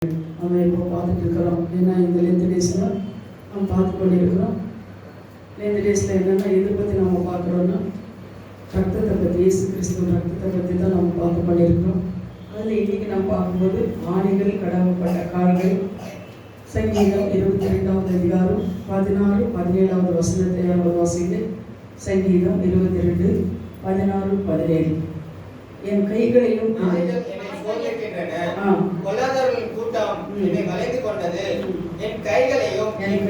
நம்ம இப்போ பார்த்துட்டு இருக்கிறோம். ஏன்னா இந்த லென்த் டேஸில் நம்ம பார்த்து கொண்டிருக்கிறோம். லென்த் டேஸில் என்னென்னா எதை பற்றி நம்ம பார்க்குறோன்னா ரத்தத்தை பற்றி, இயேசு கிறிஸ்துவ ரத்தத்தை பற்றி தான் நம்ம பார்த்து கொண்டிருக்கிறோம். அதில் இன்றைக்கி நம்ம பார்க்கும்போது ஆணிகள் கடவுப்பட்ட கால்கள், சங்கீதம் 22வது அதிகாரம் 16, 17வது வசனத்தை வாசித்து. சங்கீதம் 22, 16, 17. என் கைகளையும் பொல்லாதவர்களின் கூட்டம் என்னை வளைந்து கொண்டது. என் கைகளையும் என்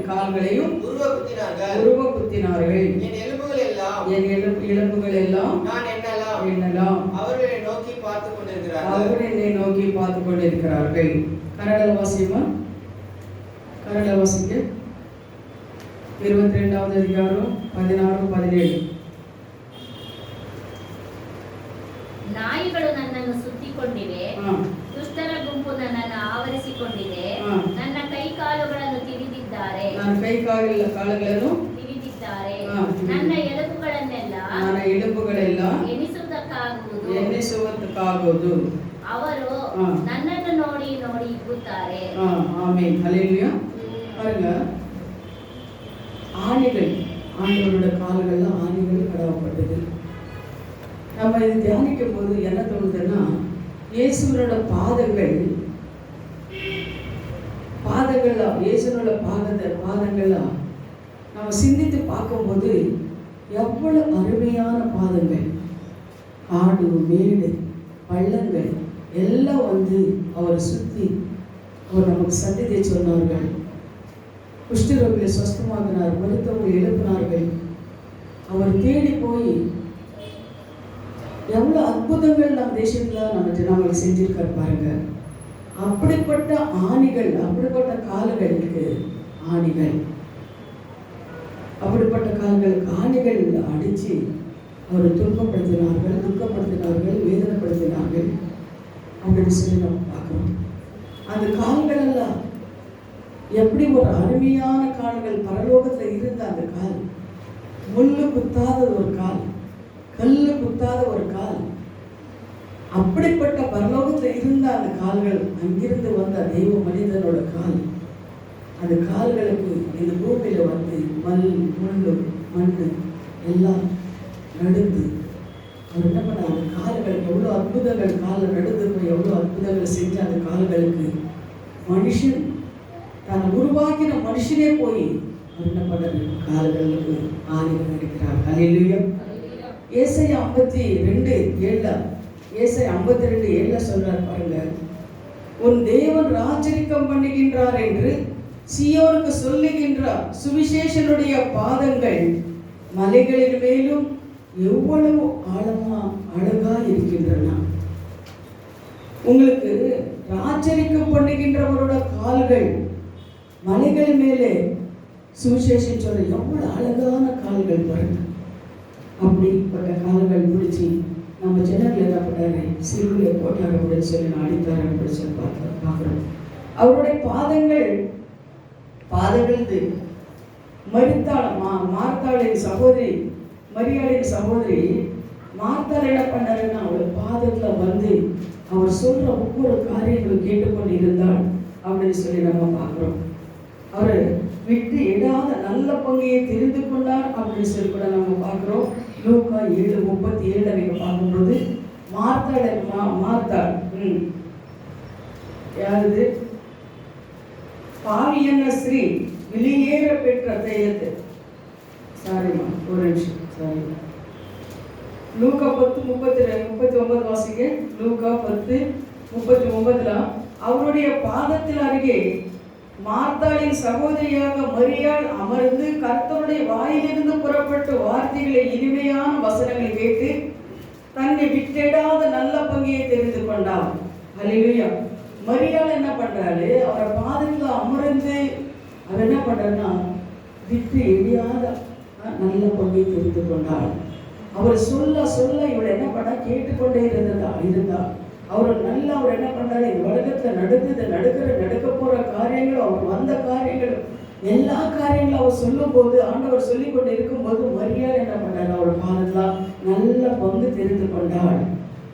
கால்களையும் உருவ குத்தினார்கள். என் எலும்புகள் எல்லாம் நான் எண்ணலாம். அவர்கள் என்னை நோக்கி பார்த்து கொண்டிருக்கிறார்கள். கன்னட வாசியமா? கன்னட வாசிக்க 22வது அதிகாரம் 16, 17. ನಾಯಿಗಳು ನನ್ನನ್ನು ಸುತ್ತಿಕೊಂಡಿವೆ, ದುಷ್ಟರ ಗುಂಪು ನನ್ನನ್ನು ಆವರಿಸಿಕೊಂಡಿದೆ. ನನ್ನ ಕೈ ಕಾಲುಗಳನ್ನು ತಿವಿದಿದ್ದಾರೆ, ನನ್ನ ಎಲುಬುಗಳೆಲ್ಲ ಎಣಿಸುವುದಕ್ಕಾಗುವುದು. ಅವರು ನನ್ನನ್ನು ನೋಡಿ ನೋಡಿ ಹಿಗ್ಗುತ್ತಾರೆ. ஆமென், ஹல்லேலூயா. பாருங்க, ஆணிகள், ஆண்டவரோட கால்கள்லாம் ஆணிகள் கடவப்பட்டது. நம்ம இது தியானிக்கும் போது என்ன தோணுதுன்னா, இயேசுவோட பாதங்கள்லாம் இயேசுவோட பாதங்கள்லாம் நம்ம சிந்தித்து பார்க்கும்போது எவ்வளவு அருமையான பாதங்கள். காடு, மேடு, பள்ளங்கள் எல்லாம் அவரை சுற்றி அவர் நமக்கு சத்தியத்தை சொன்னார்கள். குஷ்டரோகிகளை சுஸ்தமாக்கினார், மருத்துவர்கள் எழுப்பினார்கள். அவர் தேடி போய் எவ்வளோ அற்புதங்கள் நம்ம தேசத்தில் நம்மளுக்கு செஞ்சிருக்காரு பாருங்க. அப்படிப்பட்ட ஆணிகள், அப்படிப்பட்ட கால்களுக்கு ஆணிகள், அப்படிப்பட்ட கால்களுக்கு ஆணிகள் அடித்து அவரை துன்பப்படுத்தினார்கள், துக்கப்படுத்தினார்கள், வேதனைப்படுத்தினார்கள் அப்படின்னு சொல்லி நம்ம பார்க்குறோம். அந்த கால்களெல்லாம் எப்படி ஒரு அருமையான கால்கள், பரலோகத்தில் இருந்த அந்த கால், முள்ளு குத்தாத ஒரு கால், கல்லு குத்தாத ஒரு கால், அப்படிப்பட்ட பரலோகத்தில் இருந்த அந்த கால்கள், அங்கிருந்து வந்த தெய்வ மனிதனோட கால், அந்த கால்களுக்கு இந்த பூமியில் முள்ளு மண்ணு எல்லாம் நடுந்து அவர் என்ன பண்ண, அந்த கால்களுக்கு எவ்வளோ அற்புதங்கள், காலில் நடுந்து போய் எவ்வளோ அற்புதங்கள் செஞ்ச அந்த கால்களுக்கு மனுஷன் தான் உருவாக்கின மனுஷனே போய் அவர் என்ன பண்ண கால்களுக்கு ஆணிகள் நடிக்கிறார். ஹல்லேலூயா. ஏசாயா 52:7 சொல்றார் பாருங்க. உன் தேவன் ராஜரிகம் பண்ணுகின்றார் என்று சீயோனுக்கு சொல்லுகின்றார். சுவிசேஷனுடைய பாதங்கள் மலைகளின் மேலும் எவ்வளவு அழகா இருக்கின்றன. உங்களுக்கு ராஜரிகம் பண்ணுகின்றவரோட கால்கள் மலைகள் மேலே சுவிசேஷம் சொல்ல எவ்வளவு அழகான கால்கள் பாருங்க. அப்படிப்பட்ட கால்கள் பிடிச்சி நம்ம ஜனங்கள் என்ன பண்ணாரு, சிறுவிலை போட்டார் அப்படின்னு சொல்லி அடித்தார் அப்படின்னு சொல்லி பார்க்குறோம். அவருடைய பாதங்கள் மார்த்தாளின் சகோதரி, மரியாளின் சகோதரி மார்த்தாள் என்ன பண்ணாருன்னா, அவருடைய பாதத்தில் அவர் சொல்ற ஒவ்வொரு காரியங்களும் கேட்டுக்கொண்டு இருந்தாள் அப்படின்னு சொல்லி நம்ம பார்க்குறோம். அவர் விட்டு இடாத நல்ல பங்கையை தெரிந்து கொண்டார் அப்படின்னு சொல்லி கூட நம்ம பார்க்குறோம். லூக்கா 7:37 நீங்க பார்க்கும்போது மார்த்தாள் யாரு? பாவியன்ன ஸ்ரீ வெளியேற பெற்ற தெய்வத்து. சாரிம்மா, ஒரு நிமிஷம், சாரி. லூக்கா 10:39 வாசிங்க. லூக்கா 10:39 அவருடைய பாதத்தில் அருகே மார்த்தாளின் சகோதரியாக மரியாள் அமர்ந்து கர்த்தருடைய வாயிலிருந்து புறப்பட்ட வார்த்தைகளை, இனிமையான வசனங்களை கேட்டு தன்னை விட்டிடாத நல்ல பங்கையை தெரிந்து கொண்டார். ஹல்லேலூயா. மரியாள் என்ன பண்றாரு, அவரை பாதத்தில் அமர்ந்து அவர் என்ன பண்றாருன்னா, விட்டு எழியாத நல்ல பங்கை தெரிந்து கொண்டார். அவர் சொல்ல இவள் என்ன பண்ணா கேட்டுக்கொண்டே இருந்தா அவர் என்ன பண்றாரு, இந்த உலகத்துல நடக்க போற காரியங்கள், அவர் வந்த காரியங்கள், எல்லா காரியங்களும் அவர் சொல்லும் போது, ஆண்டவர் சொல்லி கொண்டு இருக்கும்போது மரியாதை என்ன பண்ணாரு, அவர் பாதத்துல நல்ல பங்கு தெரிந்து கொண்டாள்.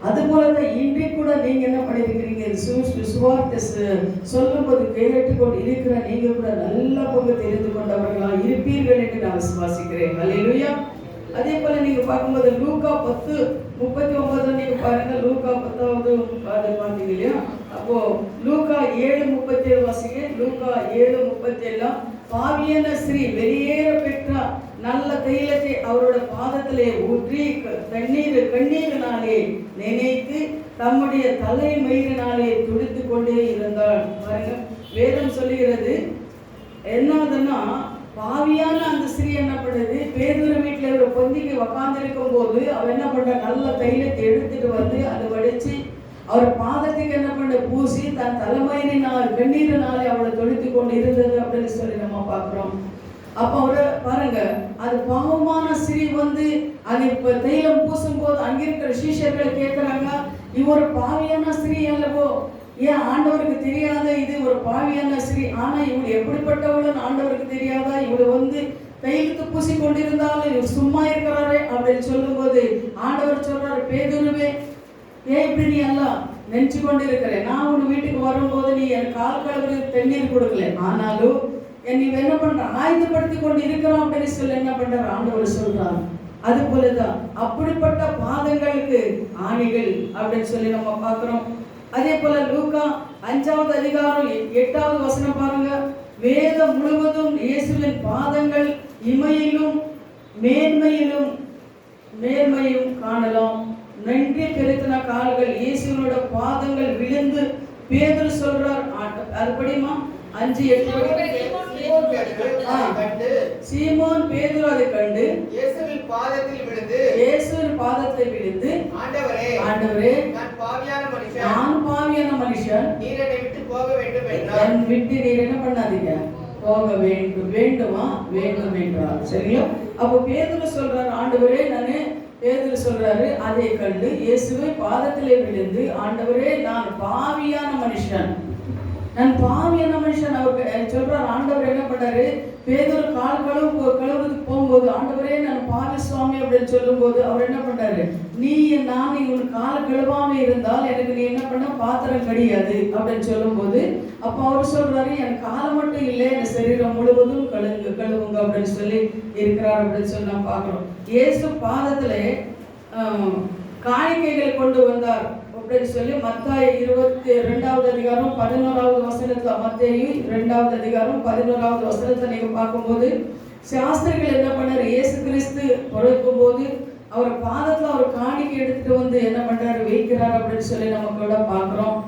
அதுபோலதான் இன்றைக்கு கூட நீங்க என்ன பண்ணிருக்கிறீங்க, சுவார்த்தை சொல்லும்போது கேட்டுக்கொண்டு இருக்கிற நீங்க கூட நல்ல பங்கு தெரிந்து கொண்டவர்களா இருப்பீர்கள் என்று நான் விசுவாசிக்கிறேன். அல்லேலூயா. அதே போல நீங்க பார்க்கும்போது லூக்கா 10:39 நீங்க பாருங்க. லூக்கா 10வது அது பார்த்தீங்க இல்லையா? அப்போ லூக்கா 7:37 வாசிங்க. லூக்கா 7:37 பாவியான ஸ்ரீ வெளியேற பெற்றார், நல்ல தைலத்தை அவரோட பாதத்திலே ஊற்றி கண்ணீரினாலே நினைத்து தம்முடைய தலை மயிரினாலே துடித்து கொண்டே இருந்தாள். பாருங்க, வேதம் சொல்லுகிறது என்னதுன்னா, பாவியான அந்த ஸ்திரீ என்ன பண்ணுது, பேதுரு வீட்டில் ஒரு பொந்திக்கு உக்காந்து இருக்கும் போது அவ என்ன பண்ற, நல்ல தைலத்தை எடுத்துட்டு வந்து அதை வடிச்சு அவர் பாதத்துக்கு என்ன பண்ண பூசி தன் தலைமயிரினால் கண்ணீரினாலே அவளை தொடுத்து கொண்டு இருந்தது அப்படின்னு சொல்லி நம்ம பார்க்கிறோம். அப்போ அவரை பாருங்க, அது பாவமான ஸ்திரீ வந்து அது இப்ப தைலம் பூசும் போது அங்கிருக்கிற சீஷர்கள் கேட்கிறாங்க, இவர் பாவியான ஸ்திரீ அல்லவோ, ஏன் ஆண்டவருக்கு தெரியாத இது ஒரு பாவியான ஸ்திரீ, ஆனா இவங்க எப்படிப்பட்டவளும் ஆண்டவருக்கு தெரியாதா, இவளை வந்து தைலத்தை பூசி கொண்டிருந்தாலும் இவர் சும்மா இருக்கிறாரே அப்படின்னு சொல்லும் போது ஆண்டவர் சொல்றாரு, பேதுருவே ஏன் இப்படி நீ எல்லாம் நினைச்சு கொண்டு இருக்கிற, நான் உன் வீட்டுக்கு வரும்போது நீ என் கால் கழுவு தண்ணீர் கொடுக்கல, ஆனாலும் நீ என்ன பண்ற ஆயுதப்படுத்தி கொண்டு இருக்கிறோம் அப்படின்னு சொல்லி என்ன பண்றாரு ஆண்டவர் சொல்றாரு. அது போலதான் அப்படிப்பட்ட பாதங்களுக்கு ஆணிகள் அப்படின்னு சொல்லி நம்ம பார்க்கிறோம். அதே போல லூக்கா 5வது அதிகாரம் 8வது வசனம் பாருங்க. வேதம் முழுவதும் இயேசுவின் பாதங்கள் இமையிலும் மேன்மையும் காணலாம். நன்றி பெருத்தின கால்கள் இயேசுவினோட பாதங்கள் விழுந்து பேதுரு சொல்றார். அதுபடிமா 5:8 சீமோன் பேதுரு அதை கண்டு இயேசுவின் பாதத்தில் விழுந்து ஆண்டவரே நான் பாவியான மனுஷன், நீர் என்னை விட்டு போக வேண்டும் என்றார். விட்டு நீர் என்ன பண்ணாதீங்க, போக வேண்டுமா என்றார். சரிங்களா? அப்போ பேதுரு சொல்றாரு, ஆண்டவரே பேதுரு சொல்றாரு அதை கண்டு இயேசுவை பாதத்திலே விழுந்து, ஆண்டவரே நான் பாவியான மனுஷன். அவர் சொல்றாரு. ஆண்டவர் என்ன பண்ணாரு, பேதுரு கால் கழுவுறதுக்கு போகும்போது ஆண்டவரே நான் பாவி சுவாமி அப்படின்னு சொல்லும் போது அவர் என்ன பண்ணாரு, நான் உங்களுக்கு காலை கழுவாம இருந்தால் எனக்கு நீ என்ன பண்ண பாத்திரம் கிடையாது அப்படின்னு சொல்லும் போது அப்ப அவர் சொல்றாரு, என் காலம் மட்டும் இல்லை என் சரீரம் முழுவதும் கழுவுங்க அப்படின்னு சொல்லி இருக்கிறார் அப்படின்னு சொல்லி நான் பார்க்கிறோம். இயேசு பாதத்துல காணிக்கைகளை கொண்டு வந்தார் அப்படின்னு சொல்லி மத்தாய் 22வது அதிகாரம் 11வது வசனத்துல, மத்தேயு 2வது அதிகாரம் 11வது வசனத்தை நீங்க பார்க்கும்போது சாஸ்திரிகள் என்ன பண்ணாரு, இயேசு கிறிஸ்து பிறக்கும் போது அவர் பாதத்துல அவர் காணிக்கை எடுத்துட்டு வந்து என்ன பண்றாரு, வைக்கிறார் அப்படின்னு சொல்லி நம்ம கூட பார்க்கிறோம்.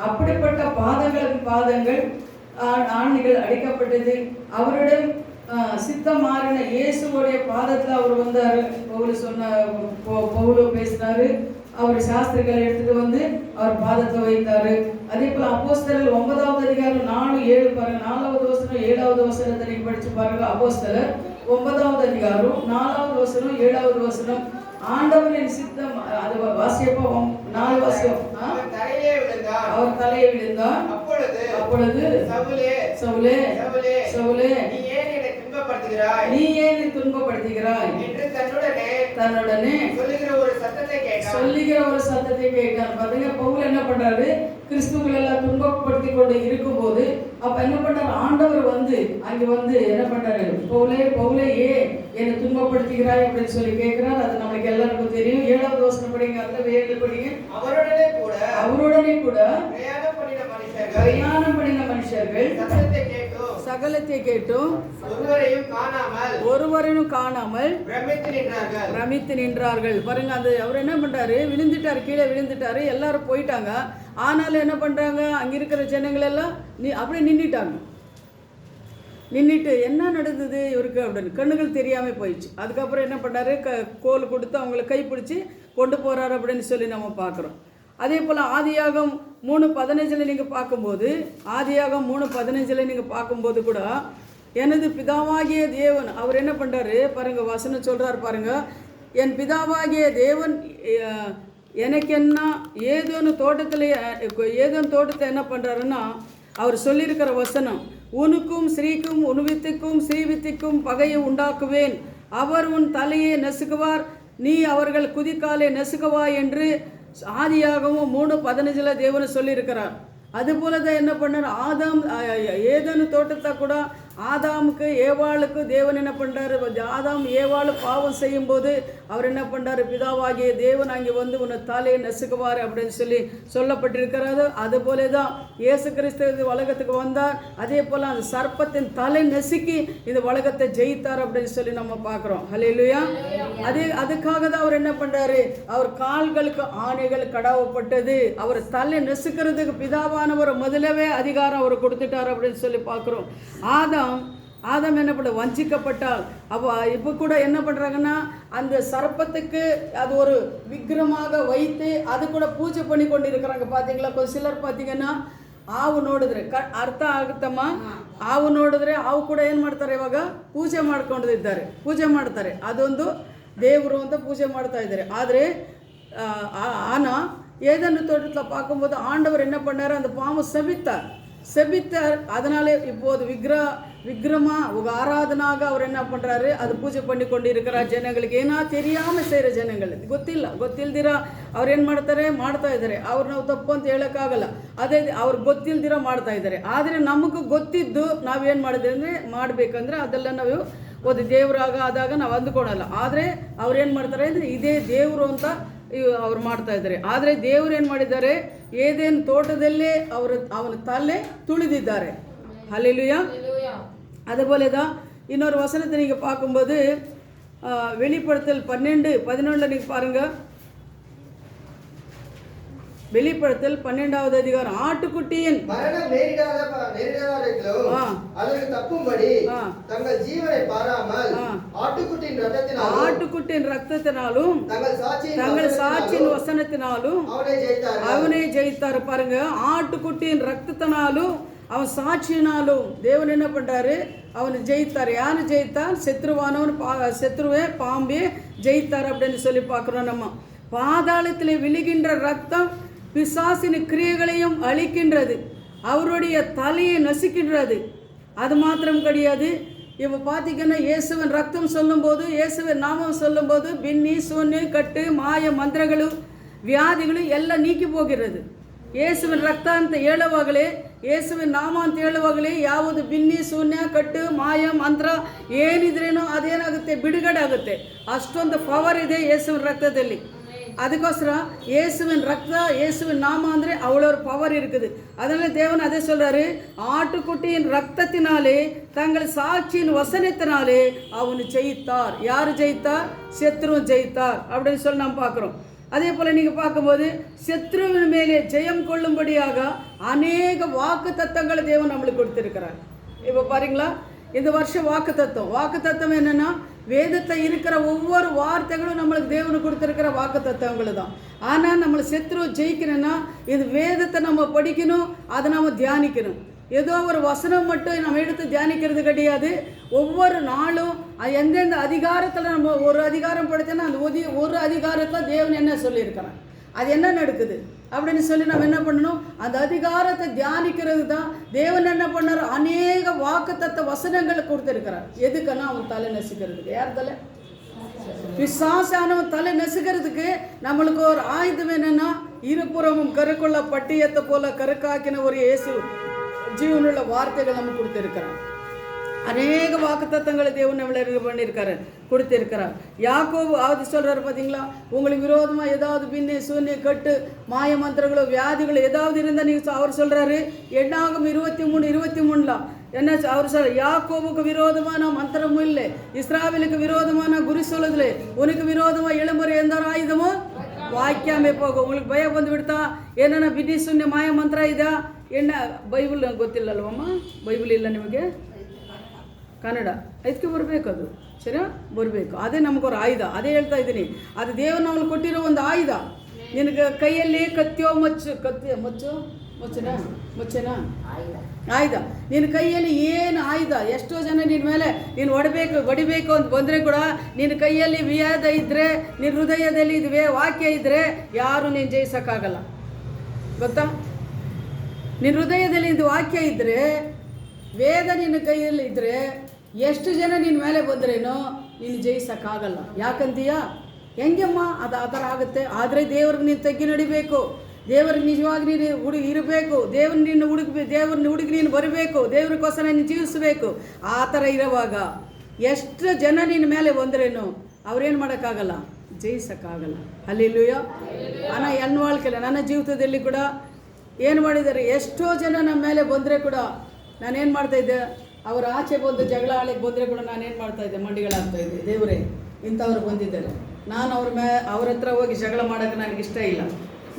அப்படிப்பட்ட பாதங்கள் ஆணிகள் அடிக்கப்பட்டது. அவரிடம் சித்தம் மாறின இயேசுவோடைய பாதத்துல அவர் வந்தாரு. பவுல் பேசினாரு, அவர் சாஸ்திரிகளை எடுத்துட்டு வந்து அவர் பாதத்தை வைத்தாரு. அதே போல அப்போஸ்தலர் 9வது அதிகாரம் 4:7 பாருங்க. 4வது வசனம் 7வது வசனத்தை நீங்க படிச்சு பாருங்க. அப்போஸ்தலர் 9வது அதிகாரம் 4வது வசனம் 7வது வசனம். ஆண்டவரின் சித்தம் அது வாசியப்போ 4 வாசியம். அவர் தலையை விழுந்தார். அப்பொழுது சவுலே நீ ஏன் துன்பப்படுத்துகிறாய் என்று தன்னுடனே சொல்லுகிற ஒரு சத்தத்தை கேட்டான். பாத்தீங்க, பவுல் என்ன பண்றாரு, கிறிஸ்துவர்கள் எல்லாம் துன்பப்படுத்தி கொண்டு இருக்கும் போது அப்ப என்ன பண்றாரு, ஆண்டவர் வந்து அங்க வந்து என்ன பண்றாரு, பவுலே ஏன் என்னை துன்பப்படுத்துகிறாய் அப்படின்னு சொல்லி கேட்கிறார். அது நமக்கு எல்லாருக்கும் தெரியும். 7வது வசனம் படிங்க. அதுல 7 படிங்க. அவருடனே கூட பிரயாணம் பண்ணின மனுஷர்கள் சகலத்தை கேட்டும் ஒருவரையும் காணாமல் பிரமித்து நின்றார்கள். பாருங்க, அது அவர் என்ன பண்றாரு, விழுந்துட்டாரு, கீழே விழுந்துட்டாரு, எல்லாரும் போயிட்டாங்க. ஆனாலும் என்ன பண்றாங்க, அங்க இருக்கிற ஜனங்கள் எல்லாம் அப்படியே நின்றுட்டு என்ன நடந்தது இவருக்கு அப்படின்னு கண்ணுகள் தெரியாம போயிடுச்சு. அதுக்கப்புறம் என்ன பண்ணாரு, கோல் கொடுத்து அவங்களை கைப்பிடிச்சு கொண்டு போறாரு அப்படின்னு சொல்லி நம்ம பார்க்குறோம். அதே போல் ஆதியாகம் 3:15 நீங்கள் பார்க்கும்போது, ஆதியாகம் 3:15 நீங்கள் பார்க்கும்போது கூட எனது பிதாவாகிய தேவன் அவர் என்ன பண்ணுறாரு பாருங்க, வசனம் சொல்கிறார் பாருங்க, என் பிதாவாகிய தேவன் எனக்கு என்ன ஏதோன்னு தோட்டத்தை என்ன பண்ணுறாருன்னா அவர் சொல்லியிருக்கிற வசனம், உனக்கும் ஸ்ரீக்கும் உன்வித்துக்கும் ஸ்ரீவித்திக்கும் பகையை உண்டாக்குவேன், அவர் உன் தலையை நசுக்குவார், நீ அவர்கள் குதிக்காலை நசுக்குவா என்று ஆதியாகவும் 3:15 தேவன் சொல்லியிருக்கிறார். அதுபோல தான் என்ன பண்ணார், ஆதாம் ஏதேனு தோட்டத்தை கூட ஆதாமுக்கு ஏவாளுக்கு தேவன் என்ன பண்ணுறாரு, ஆதாம் ஏவாள் பாவம் செய்யும்போது அவர் என்ன பண்ணுறாரு, பிதாவாகிய தேவன் அங்கே வந்து உன்னை தலையை நசுக்குவார் அப்படின்னு சொல்லி சொல்லப்பட்டிருக்கிறாரு. அதுபோல தான் இயேசு கிறிஸ்து உலகத்துக்கு வந்தார். அதே போல் அந்த சர்ப்பத்தின் தலை நசுக்கி இந்த உலகத்தை ஜெயித்தார் அப்படின்னு சொல்லி நம்ம பார்க்குறோம். ஹல்லேலூயா. அதுக்காக தான் அவர் என்ன பண்ணுறாரு, அவர் கால்களுக்கு ஆணைகள் கடவப்பட்டது. அவர் தலை நசுக்கிறதுக்கு பிதாவானவர் முதலவே அதிகாரம் அவர் கொடுத்துட்டார் அப்படின்னு சொல்லி பார்க்குறோம். ஆதாம் என்ன பண்ண வஞ்சிக்கப்பட்டால் இப்போ கூட என்ன பண்ணுறாங்கன்னா, அந்த சர்ப்பத்துக்கு அது ஒரு விக்கிரமாக வைத்து அது கூட பூஜை பண்ணி கொண்டு இருக்கிறாங்க. பார்த்தீங்களா, கொஞ்சம் சிலர் பார்த்தீங்கன்னா ಆವು ನೋಡಿದ್ರೆ ಅರ್ಥ ಆಗುತ್ತಮ್ಮ. ಆವು ನೋಡಿದ್ರೆ ಆವು ಕೂಡ ಏನು ಮಾಡ್ತಾರೆ, ಇವಾಗ ಪೂಜೆ ಮಾಡ್ಕೊಂಡಿದ್ದಾರೆ, ಪೂಜೆ ಮಾಡ್ತಾರೆ, ಅದೊಂದು ದೇವರು ಅಂತ பூஜை ಮಾಡ್ತಾ ಇದ್ದಾರೆ. ಆದರೆ ஆனால் ஏதேனு தோட்டத்தில் பார்க்கும்போது ஆண்டவர் என்ன பண்ணார், அந்த பாம்பு செபித்தார். அதனாலே இப்போது விக்கிரமா ஒரு ஆராதனாக அவர் என்ன பண்ணுறாரு, அது பூಜೆ பண்ணி கொண்டு இருக்கிறார். ಜನಗಳಿಗೆ ಏನೋ தெரியாமல் செய்கிற ಜನಗಳಿಗೆ ಗೊತ್ತಿಲ್ದಿರ ಅವ್ರು ಏನು ಮಾಡ್ತಾ ಇದ್ದಾರೆ. ಅವ್ರು ನಾವು ತಪ್ಪು ಅಂತ ಹೇಳೋಕ್ಕಾಗಲ್ಲ, ಅದೇ ಅವ್ರು ಗೊತ್ತಿಲ್ದಿರ ಮಾಡ್ತಾ ಇದ್ದಾರೆ. ಆದರೆ ನಮಗೂ ಗೊತ್ತಿದ್ದು ನಾವೇನು ಮಾಡಿದ್ರೆ ಅಂದರೆ ಮಾಡಬೇಕಂದ್ರೆ ಅದೆಲ್ಲ ನಾವು ಒಂದು ದೇವರಾಗ ಆದಾಗ ನಾವು ಅಂದ್ಕೊಳಲ್ಲ. ಆದರೆ ಅವ್ರು ಏನು ಮಾಡ್ತಾರೆ ಅಂದರೆ ಇದೇ ದೇವರು ಅಂತ ಅವ್ರು ಮಾಡ್ತಾ ಇದ್ದಾರೆ. ಆದರೆ ದೇವರು ಏನು ಮಾಡಿದ್ದಾರೆ, ಏದೇನು ತೋಟದಲ್ಲೇ ಅವನ ತಲೆ ತುಳಿದಿದ್ದಾರೆ. ஹல்லேலூயா. அதுபோல தான் இன்னொரு வசனத்தை நீங்கள் பார்க்கும்போது வெளிப்படுத்தல் 12:11 நீங்கள் பாருங்கள். வெளிப்படுத்தல் 12வது அதிகாரம். ஆட்டுக்குட்டியின் மரணம் நேரிடாதவர்களோ அதற்கு தப்பும்படி தங்கள் ஜீவனை பாராமல் ஆட்டுக்குட்டியின் ரத்தத்தினாலும் தங்கள் சாட்சியின் வசனத்தினாலும் அவனை ஜெயித்தார். பாருங்க, ஆட்டுக்குட்டியின் ரத்தத்தினாலும் அவன் சாட்சியினாலும் தேவன் என்ன பண்றாரு, அவனை ஜெயித்தார். யாரு ஜெயித்தார்? சத்ருவே பாம்பே ஜெயித்தார் அப்படின்னு சொல்லி பார்க்குறோம். நம்ம பாதாளத்தில் விழுகின்ற ரத்தம் பிசாசின் கிரியைகளையும் அழிக்கின்றது, அவருடைய தலையை நசுக்கின்றது. அது மாத்திரம் கிடையாது, இப்போ பார்த்தீங்கன்னா இயேசுவின் ரத்தம் சொல்லும்போது, இயேசுவின் நாமம் சொல்லும்போது பின்னி சூன்ய கட்டு மாய ಮಂತ್ರಗಳು ವ್ಯಾಧಿಗಳು ಎಲ್ಲ ನೀಕಿ ಹೋಗಿರೋದು. ಯೇಸುವಿನ ರಕ್ತ ಅಂತ ಹೇಳುವಾಗಲೇ, ಯೇಸುವಿನ ನಾಮ ಅಂತ ಹೇಳುವಾಗಲೇ ಯಾವುದು ಬಿನ್ನಿ ಶೂನ್ಯ ಕಟ್ಟು ಮಾಯ ಮಂತ್ರ ಏನಿದ್ರೇನೋ ಅದೇನಾಗುತ್ತೆ, ಬಿಡುಗಡೆ ಆಗುತ್ತೆ. ಅಷ್ಟೊಂದು ಪವರ್ ಇದೆ ಯೇಸುವಿನ ರಕ್ತದಲ್ಲಿ. அதுக்கோசர இயேசுவின் ரத்தம், இயேசுவின் நாமம் ಅಂದರೆ அவ்வளோ ஒரு பவர் இருக்குது. அதனால தேவன் அதே சொல்கிறாரு, ஆட்டுக்குட்டியின் ரத்தத்தினாலே தங்கள் சாட்சியின் வசனத்தினாலே அவனு ஜெயித்தார். யார் ஜெயித்தார்? சத்ருவும் ஜெயித்தார் அப்படின்னு சொல்லி நாம் பார்க்குறோம். அதே போல் நீங்கள் பார்க்கும்போது சத்ருவின் மேலே ஜெயம் கொள்ளும்படியாக அநேக வாக்கு தத்தங்களை தேவன் நம்மளுக்கு கொடுத்துருக்கிறார். இப்போ பாருங்களா, இந்த வருஷம் வாக்கு தத்துவம் என்னென்னா, வேதத்தில் இருக்கிற ஒவ்வொரு வார்த்தைகளும் நம்மளுக்கு தேவனுக்கு கொடுத்துருக்கிற வாக்கு தத்துவங்கள் தான். ஆனால் நம்மளை சத்ரு ஜெயிக்கணும்னா இது வேதத்தை நம்ம படிக்கணும், அதை நம்ம தியானிக்கணும். ஏதோ ஒரு வசனம் மட்டும் நம்ம எடுத்து தியானிக்கிறது கிடையாது. ஒவ்வொரு நாளும் எந்தெந்த அதிகாரத்தில் நம்ம ஒரு அதிகாரம் படித்தோன்னா அந்த ஒரு அதிகாரத்தில் தேவன் என்ன சொல்லியிருக்கிறான், அது என்ன நடக்குது அப்படின்னு சொல்லி நம்ம என்ன பண்ணணும், அந்த அதிகாரத்தை தியானிக்கிறது தான். தேவன் என்ன பண்ணார், அநேக வாக்குத்தத்த வசனங்களை கொடுத்துருக்கிறார். எதுக்குன்னா அவன் தலை நசுக்கிறதுக்கு. யார் தலை? பிசாசானவன் தலை நசுக்கிறதுக்கு நம்மளுக்கு ஒரு ஆயுதம் என்னன்னா, இருபுறமும் கருக்குள்ள பட்டியத்தை போல கருக்காக்கின ஒரு இயேசு ஜீவனுள்ள வார்த்தைகள் நம்ம கொடுத்துருக்கிறார். அநேக வாக்குத்தத்தங்களை தேவன் நம்மள பண்ணியிருக்காரு, கொடுத்திருக்கிறார். யாக்கோபு அது சொல்கிறார் பார்த்தீங்களா, உங்களுக்கு விரோதமாக ஏதாவது பின்னி சூன்ய கட்டு மாய மந்திரங்களோ வியாதிகளோ ஏதாவது இருந்தால் நீங்கள் அவர் சொல்கிறாரு. எண்ணாகும் 23:23 என்ன அவர் சொல்ற, யாக்கோபுக்கு விரோதமான மந்திரமும் இல்லை, இஸ்ராவேலுக்கு விரோதமான குறி சொல்லுதில்லை, உனக்கு விரோதமாக எழும்புற எந்த ஆயுதமும் வாய்க்காமே போகும். உங்களுக்கு ಭಯ ಬಂದು ಬಿಡ್ತಾ, ಏನಾನ ಬಿನ್ನಿ ಶೂನ್ಯ ಮಾಯ ಮಂತ್ರ ಇದಾ ಎಣ್ಣ? ಬೈಬಲ್ ಗೊತ್ತಿಲ್ಲಲ್ವಮ್ಮ? ಬೈಬಲ್ ಇಲ್ಲ ನಿಮಗೆ? ಕನ್ನಡ ಇದಕ್ಕೆ ಬರಬೇಕು, ಅದು ಸರಿ ಬರಬೇಕು. ಅದೇ ನಮಗೊಂದು ಆಯುಧ. ಅದೇ ಹೇಳ್ತಾ ಇದ್ದೀನಿ, ಅದು ದೇವರು ನಮ್ಮಲ್ಲಿ ಕೊಟ್ಟಿರೋ ಒಂದು ಆಯುಧ. ನಿನಗೆ ಕೈಯಲ್ಲಿ ಕತ್ತಿಯೋ ಮುಚ್ಚೆನಾ ಆಯುಧ. ನಿನ್ನ ಕೈಯಲ್ಲಿ ಏನು ಆಯುಧ? ಎಷ್ಟೋ ಜನ ನಿನ್ನ ಮೇಲೆ ನೀನು ಹೊಡಿಬೇಕು ಅಂತ ಬಂದರೆ ಕೂಡ ನಿನ್ನ ಕೈಯಲ್ಲಿ ವಿಯಾದ ಇದ್ದರೆ, ನಿನ್ನ ಹೃದಯದಲ್ಲಿ ಇದು ವಾಕ್ಯ ಇದ್ದರೆ ಯಾರು ನೀನು ಜಯಿಸೋಕ್ಕಾಗಲ್ಲ, ಗೊತ್ತಾ? ನಿನ್ನ ಹೃದಯದಲ್ಲಿ ಇದು ವಾಕ್ಯ ಇದ್ದರೆ, ವೇದ ನಿನ್ನ ಕೈಯಲ್ಲಿ ಇದ್ದರೆ ಎಷ್ಟು ಜನ ನಿನ್ನ ಮೇಲೆ ಬಂದ್ರೇನೋ ನೀನು ಜಯಿಸೋಕ್ಕಾಗಲ್ಲ. ಯಾಕಂತೀಯ? ಹೆಂಗಮ್ಮ ಅದು ಆ ಥರ ಆಗುತ್ತೆ. ಆದರೆ ದೇವ್ರಿಗೆ ನೀನು ತಗ್ಗಿ ನಡಿಬೇಕು, ದೇವ್ರಿಗೆ ನಿಜವಾಗಿ ನೀನು ಇರಬೇಕು, ದೇವ್ರನ್ನ ನೀನು ದೇವ್ರನ್ನ ಹುಡುಗಿ ನೀನು ಬರಬೇಕು, ದೇವ್ರಿಗೋಸ್ಕರ ನೀನು ಜೀವಿಸಬೇಕು. ಆ ಥರ ಇರೋವಾಗ ಎಷ್ಟು ಜನ ನಿನ್ನ ಮೇಲೆ ಬಂದ್ರೇನು ಅವ್ರೇನು ಮಾಡೋಕ್ಕಾಗಲ್ಲ, ಜಯಿಸೋಕ್ಕಾಗಲ್ಲ. ಹಲ್ಲೆಲೂಯಾ. ಎನ್ವಾಳ್ಕೆಲ್ಲ ನನ್ನ ಜೀವಿತದಲ್ಲಿ ಕೂಡ ಏನು ಮಾಡಿದ್ದಾರೆ, ಎಷ್ಟೋ ಜನ ನಮ್ಮ ಮೇಲೆ ಬಂದರೆ ಕೂಡ ನಾನೇನು ಮಾಡ್ತಾಯಿದ್ದೆ, ಅವ್ರ ಆಚೆ ಬಂದು ಜಗಳ ಆಳಿಗೆ ಬಂದರೆ ಕೂಡ ನಾನೇನು ಮಾಡ್ತಾಯಿದ್ದೆ, ಮಂಡಿಗಳಾಗ್ತಾಯಿದ್ದೆ. ದೇವರೇ ಇಂಥವ್ರು ಬಂದಿದ್ದಾರೆ, ನಾನು ಅವ್ರ ಹತ್ರ ಹೋಗಿ ಜಗಳ ಮಾಡೋಕ್ಕೆ ನನಗೆ ಇಷ್ಟ ಇಲ್ಲ.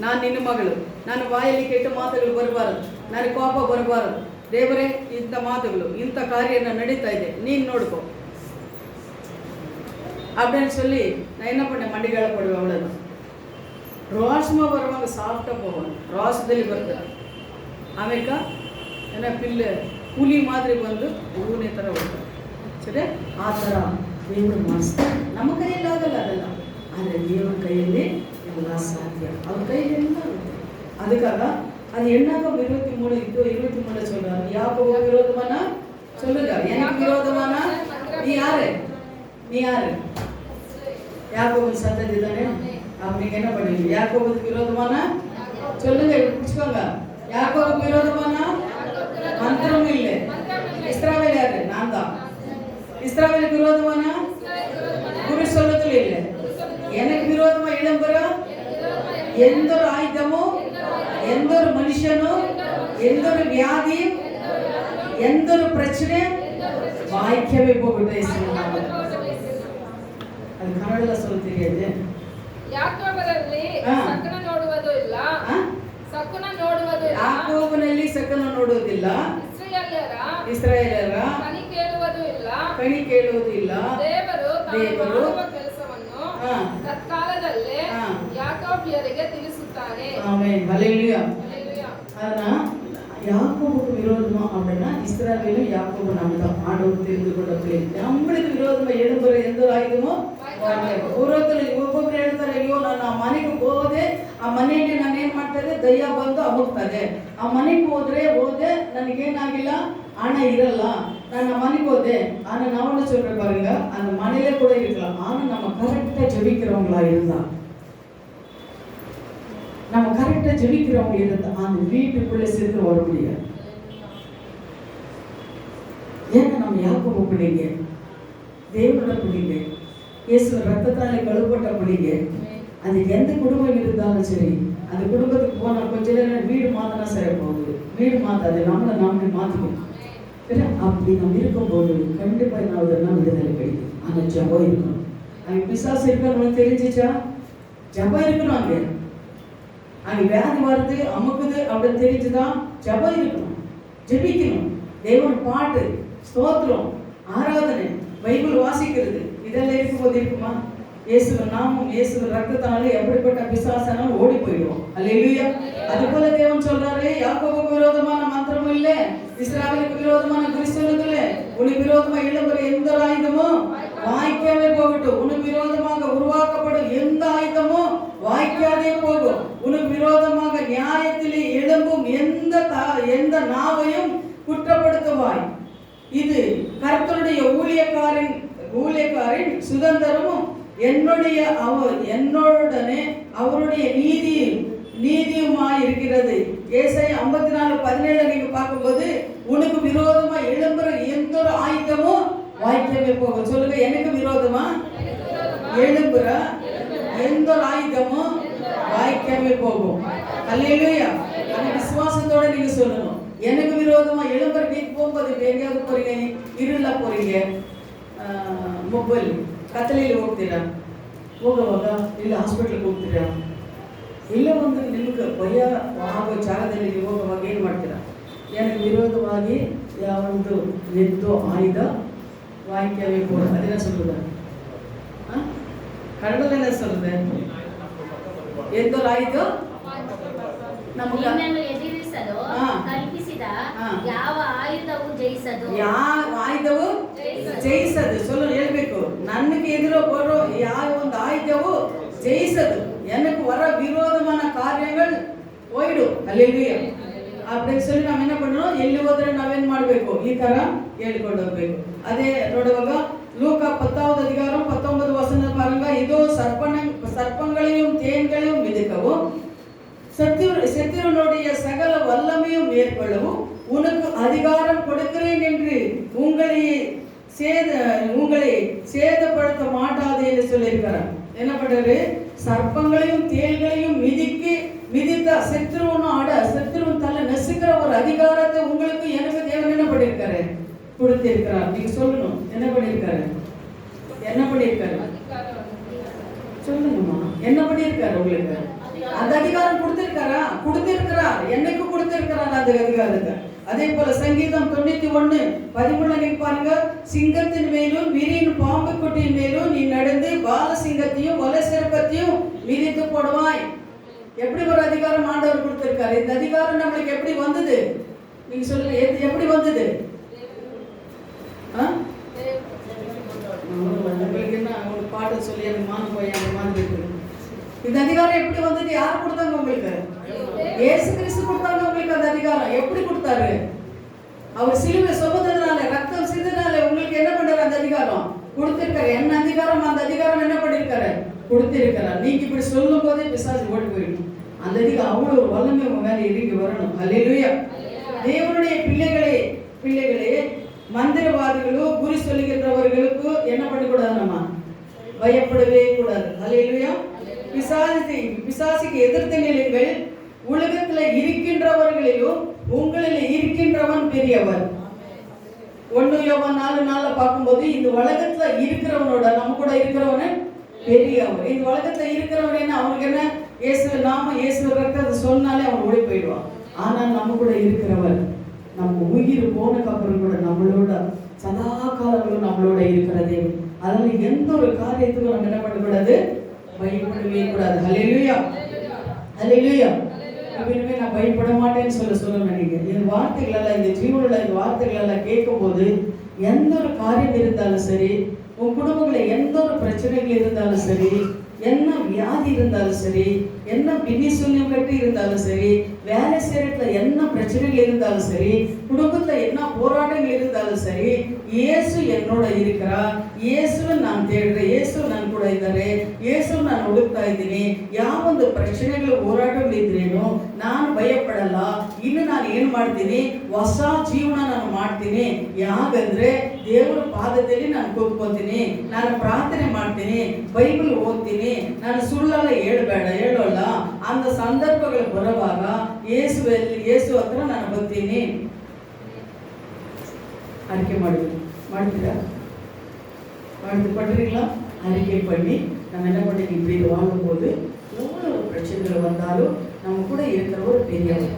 ನಾನು ನಿನ್ನ ಮಗಳು, ನಾನು ಬಾಯಲ್ಲಿ ಕೆಟ್ಟ ಮಾತುಗಳು ಬರಬಾರದು, ನನಗೆ ಕೋಪ ಬರಬಾರದು. ದೇವರೇ ಇಂಥ ಮಾತುಗಳು ಇಂಥ ಕಾರ್ಯನ ನಡೀತಾ ಇದೆ, ನೀನು ನೋಡ್ಕೊ அப்படின்னு சொல்லி நான் என்ன பண்ணேன், மண்டிகால போடுவேன். அவ்வளோதான். ರೋಷமாக ಬರುವಾಗ ಸಾಫ್ಟಾಗಿ ಹೋಗೋಣ, ರೋಷದಲ್ಲಿ ಬರ್ತಾರೆ. ಆಮೇಲೆ ಏನೋ ಪಿಲ್ಲೆ ಹುಲಿ ಮಾದರಿ ಬಂದು ಹೂವಿನ ಥರ ಹೋಗ್ತಾರೆ. ಸರಿ, ಆ ಥರ ದೇವರು ಮಾಡಿಸ್ತಾರೆ. ನಮ್ಮ ಕೈಯಲ್ಲಿ ಆಗಲ್ಲ ಅದೆಲ್ಲ, ಆದರೆ ದೇವರ ಕೈಯಲ್ಲಿ ಎಲ್ಲ ಸಾಧ್ಯ. ಅವ್ರ ಕೈಯಲ್ಲಿ ಎಲ್ಲ ಆಗುತ್ತೆ. அதுக்காக அது என்னாகும் 23 இது 23 சொல்றாரு, யாக்கோபு விரோதமான சொல்லுங்க, எனக்கு விரோதமான நீ யாரு, நீ யாரு? யாக்கோபு சந்ததி தானே. அப்ப நீங்க என்ன பண்ணுவீங்க? யாக்கோபுக்கு விரோதமான சொல்லுங்க, பிடிச்சுக்கோங்க. யாக்கோபுக்கு விரோதமான மந்திரம் இல்லை. இஸ்ராவேல் யாரு? நான் தான். இஸ்ராவேலுக்கு விரோதமான குரு சொல்லத்துல இல்லை. எனக்கு விரோதமா இளம்பெற எந்த ஒரு ஆயுதமும், எந்த ஒரு மனுஷனும், எந்த ஒரு வியாதியும், எந்த ஒரு பிரச்சனையும் வாய்க்கவே போகட்டும். அது கன்னடல சொல்ல தெரியாது. ಯಾಕೋಬನಲ್ಲಿ ಸಕನ ನೋಡುವುದು ಇಲ್ಲ, ಸಕನ ನೋಡುವುದು ಇಲ್ಲ. ಯಾಕೋಬನಲ್ಲಿ ಸಕನ ನೋಡುವುದಿಲ್ಲ. ಇಸ್ರಾಯೇಲರ ಕಣಿ ಕೇಳುವುದು ಇಲ್ಲ, ಕಣಿ ಕೇಳುವುದು ಇಲ್ಲ. ದೇವರು ಮಾಡುವ ಕೆಲಸವನ್ನು ತತ್ಕಾಲದಲ್ಲೇ ಯಾಕೋಬ್ಯರಿಗೆ ತಿಳಿಸುತ್ತಾನೆ. ಆಮೆನ್. ಹಲ್ಲೆಲೂಯಾ. ಹಲ್ಲೆಲೂಯಾ. ஆனா யாக்கோபுக்கு விரோதமா அப்படின்னா இஸ்ராயேலும் யாக்கோபு நம்ம தான் ஆண்டவர் தெரிந்து கொண்ட பிள்ளை. நம்மளுக்கு விரோதமா எழும்புற எந்த ஆயுதமும் ಪೂರ್ವದಲ್ಲಿ ಒಬ್ಬೊಬ್ರು ಹೇಳ್ತಾರೆ, ಅಯ್ಯೋ ನಾನು ಆ ಮನೆಗೆ ಹೋದೆ, ಆ ಮನೆಯಲ್ಲಿ ನಾನೇನ್ ಮಾಡ್ತದೆ, ದಯ್ಯ ಬಂದು ಅಮುಕ್ತದೆ. ಆ ಮನೆಗೆ ಹೋದೆ ನನಗೇನಾಗಿಲ್ಲ, ಹಣ ಇರಲ್ಲ, ನಾನು ಆ ಮನೆಗೆ ಹೋದೆ. ஆனா நான் ஒண்ணு சொல்றேன் பாருங்க, அந்த மனையில கூட இருக்கலாம். ஆனா நம்ம கரெக்டா ஜெபிக்கிறவங்களா இருந்தா, நம்ம கரெக்டா ஜெபிக்கிறவங்க இருந்தா அந்த வீட்டுக்குள்ளே சேர்த்து வர முடியாது. ஏன்னா நம்ம யாக்கோபு பிள்ளைங்க, தேவனோட பிள்ளைங்க, இயேசு ரத்தத்தாலே கழுவப்பட்ட பிள்ளைங்க. அது எந்த குடும்பம் இருந்தாலும் சரி, அந்த குடும்பத்துக்கு போனா கொஞ்ச நேரம் வீடு மாத்தினா சரி போகுது. வீடு மாத்தாது, நம்மளை நாமளே மாத்திக்கணும். அப்படி நம்ம இருக்கும்போது கண்டிப்பா என்ன விடுதலை கிடைக்கும். ஆனா ஜபம் இருக்கணும். அங்க பிசாசு இருக்கணும் தெரிஞ்சிச்சா, ஜபம் இருக்கணும். அங்க வியாதி வருது அமுக்குது அப்படின்னு தெரிஞ்சுதான் ஜபம் இருக்கணும், ஜெபிக்கணும். தேவன் பாட்டு, ஸ்தோத்திரம், ஆராதனை, பைபிள் வாசிக்கிறது, இதெல்லாம் இருக்கும்போது இருக்குமா? இயேசுவின் நாமம், இயேசுவின் ரத்தத்தாலே எப்படிப்பட்ட பிசாசானாலும் ஓடி போயிடுவோம். அல்லேலூயா. அது போல தேவன் சொல்றாரு, யாக்கோபுக்கு விரோதமான மந்திரம் இல்ல, இஸ்ராயேலுக்கு விரோதமான குறி சொல்லுதல்ல. உனக்கு விரோதமா எழும்புற எந்த ஆயுதமும் வாய்க்காவே போகட்டும். உனக்கு விரோதமாக உருவாக்கப்படும் எந்த ஆயுதமும் வாய்க்காதே போகும். உனக்கு விரோதமாக நியாயத்திலே எழும்பும் எந்த நாவையும் குற்றப்படுத்துவாய். இது கர்த்தருடைய ஊழியக்காரின் சுதந்திரமும் என்னோடனே அவருடைய நீதியுமாய் இருக்கிறது. ஏசாயா 54:17 நீங்க பார்க்கும்போது, உனக்கு விரோதமா எழும்புற எந்த ஒரு ஆயுதமும் வாய்க்கவே போகும். சொல்லுங்க, எனக்கு விரோதமா எழும்புற எந்த ஒரு ஆயுதமும் வாய்க்கவே போகும். அல்லேலூயா. அந்த விசுவாசத்தோட நீங்க சொல்லணும், எனக்கு விரோதமா எழும்புற. நீங்க போகும்போது எங்கேயாவது போறீங்க, இருள போறீங்க, ಮೊಬೈಲ್ ಕತ್ತಲೆಯಲ್ಲಿ ಹೋಗ್ತೀರಾ, ಹೋಗುವಾಗ ಇಲ್ಲ ಹಾಸ್ಪಿಟ್ಲಿಗೆ ಹೋಗ್ತೀರಾ, ಇಲ್ಲ ಒಂದು ನಿಮ್ಗೆ ಭಯ ಆಗೋ ಜಾಗದಲ್ಲಿ ನೀವು ಹೋಗುವಾಗ ಏನು ಮಾಡ್ತೀರಾ? எனக்கு விரோதமாகி ಯಾವೊಂದು ಎದ್ದು ಆಯುಧ வாய்க்கவே போகும். அது என்ன சொல்லுது? கடவுள் என்ன சொல்லுது? எந்த ஆயுதம் ನಮಗೆ ಎದುರಿಸಲು ಕಲ್ಪಿಸಿದ ಯಾವ ಆಯುಧವು ಜಯಿಸದು, ಯಾವ ಆಯುಧವು ಜಯಿಸದು. சொல்லு, ಹೇಳ್ಬೇಕು, ನನಗೆ ಎದುರು ಬರೋ ಯಾವ ಒಂದು ಆಯುಧವು ಜಯಿಸದು. எனக்கு வர விரோதமான ಕಾರ್ಯಗಳು ಹೋಯ್ಡು. அல்லேலூயா. அப்படின்னு சொல்லி ನಾವು என்ன பண்ணணும், ಎಲ್ಲಿ ಹೋದ್ರೆ ನಾವೇನ್ ಮಾಡ್ಬೇಕು, ಈ ತರ ಹೇಳ್ಕೊಂಡು ಹೋಗ್ಬೇಕು. ಅದೇ ನೋಡುವಾಗ லூக்கா 10வது அதிகாரம் 19 வசனம் பாருங்க. இதோ சர்ப்பங்களையும் தேன்களையும் மிதிக்கவும் சத்துருனுடைய சகல வல்லமையும் மேற்கொள்ளவும் உனக்கு அதிகாரம் கொடுக்கிறேன் என்று உங்களை சேதப்படுத்த மாட்டாது என்று சொல்லியிருக்கிறார். என்ன பண்றாரு? சர்ப்பங்களையும் தேள்களையும் மிதித்த சத்துருவன் தலை நசுக்கிற ஒரு அதிகாரத்தை உங்களுக்கு எனக்கு தேவன் என்ன பண்ணியிருக்காரு? கொடுத்திருக்கிறார். நீங்க சொல்லணும், என்ன பண்ணியிருக்காரு? என்ன பண்ணியிருக்காரு? சொல்லுங்கம்மா, என்ன பண்ணியிருக்காரு உங்களுக்கு? அந்த அதிகாரம் கொடுத்திருக்கிறார். என்னைக்கு கொடுத்திருக்கிறார் அந்த அதிகாரத்தை? அதே போல சங்கீதம் 91:13 பாருங்க. சிங்கத்தின் மேலும் விரியின் பாம்பு குட்டியின் மேலும் நீ நடந்து பால சிங்கத்தையும் வல சிறப்பத்தையும் மிதித்து போடுவாய். எப்படி ஒரு அதிகாரம் ஆண்டவர் கொடுத்திருக்காரு? இந்த அதிகாரம் நம்மளுக்கு எப்படி வந்தது? நீங்க சொல்லுங்க, எப்படி வந்தது? உங்களுக்கு என்ன ஒரு பாட்டு சொல்லி எனக்கு மானம் போய் அந்த மாதிரி இருக்கு. இந்த அதிகாரம் எப்படி வந்தது? யார் கொடுத்தாங்க உங்களுக்கு? இயேசு கிறிஸ்து கொடுத்தாங்க உங்களுக்கு அந்த அதிகாரம். எப்படி கொடுத்தாரு? அவர் சிலுவை சுமந்ததுனால, ரத்தம் சிந்தனால உங்களுக்கு என்ன பண்றாரு? அந்த அதிகாரம் கொடுத்திருக்காரு. என்ன அதிகாரம்? அந்த அதிகாரம் என்ன பண்ணிருக்காரு? கொடுத்திருக்கிறார். நீங்க இப்படி சொல்லும் போதே பிசாசு ஓடி போயிடும். அந்த அதிகாரம் அவ்வளவு ஒரு வல்லமை உங்க மேல இறங்கி வரணும். அல்லேலூயா. தேவனுடைய பிள்ளைகளே மந்திரவாதிகளோ குறி சொல்லுகிறவர்களுக்கு என்ன பண்ணக்கூடாது? நம்ம பயப்படவே கூடாது. அல்லேலூயா. பிசாசுக்கு எதிர்த்து நிலைகள். உலகத்துல இருக்கின்றவர்களிலும் உங்களில் இருக்கின்றவன் பெரியவர். 1 யோவான் 4:4 பார்க்கும்போது இந்த உலகத்துல இருக்கிறவனோட நம்ம கூட இருக்கிறவன பெரியவர். இந்த உலகத்துல இருக்கிறவன் என்ன, அவனுக்கு என்ன, இயேசு நாம இயேசு ரத்தத்தை சொன்னாலே அவன் ஓடி போயிடுவான். ஆனால் நம்ம கூட இருக்கிறவர், நம்ம உயிர் போனதுக்கு அப்புறம் கூட நம்மளோட சதா காலங்களும் நம்மளோட இருக்கிறதே. அதனால எந்த ஒரு காரியத்துக்கும் நம்ம என்ன பண்ணக்கூடாது? பயப்படவே கூடாது. ஹல்லேலூயா, ஹல்லேலூயா. அப்படியே நான் பயப்பட மாட்டேன்னு சொல்ல நினைக்கிறேன். இந்த வார்த்தைகளெல்லாம், இந்த ஜீவனுள்ள இந்த வார்த்தைகளெல்லாம் கேட்கும் போது எந்த ஒரு காரியம் இருந்தாலும் சரி, உன் குடும்பங்களில் எந்த ஒரு பிரச்சனைகள் இருந்தாலும் சரி, என்ன வியாதி இருந்தாலும் சரி, என்ன பின்னி சூன்யம் கட்டி இருந்தாலும் சரி, வேலை செய்யறதுல என்ன பிரச்சனைகள் இருந்தாலும் சரி, குடும்பத்துல என்ன போராட்டங்கள் இருந்தாலும் சரி, இயேசு என்னோட இருக்கிறார், இயேசுவை நான் தேடுறேன், இயேசு நான் ಕೂಡ ಇದ್ದಾರೆ, இயேசு ನಾನು ಹುಡುಕ್ತಾ ಇದ್ದೀನಿ, ಯಾವೊಂದು ಪ್ರಶ್ನೆಗಳು ಹೋರಾಟಗಳು ಇದ್ರೇನು ನಾನು ಭಯಪಡಲ್ಲ. ಇನ್ನು ನಾನು ಏನು ಮಾಡ್ತೀನಿ? ಹೊಸ ಜೀವನ ನಾನು ಮಾಡ್ತೀನಿ. ಯಾಕಂದ್ರೆ ದೇವರ ಪಾದದಲ್ಲಿ ನಾನು ಕೂತ್ಕೋತೀನಿ, ನಾನು ಪ್ರಾರ್ಥನೆ ಮಾಡ್ತೀನಿ, ಬೈಬಲ್ ಓದ್ತೀನಿ, ನಾನು ಸುಳ್ಳೆಲ್ಲ ಹೇಳೋಲ್ಲ. அந்த ಸಂದರ್ಭಗಳು ಬರುವಾಗ ಯೇಸು ಹತ್ರ ನಾನು ಬರ್ತೀನಿ. அறிக்கை ಮಾಡ್ತೀರಾ? பண்றீங்களா? அறிக்கை பண்ணி நம்ம என்ன பண்ணி இப்படி வாழும்போது எவ்வளவு பிரச்சனைகள் வந்தாலும் நம்ம கூட இருக்கிற ஒரு பெரியவர்.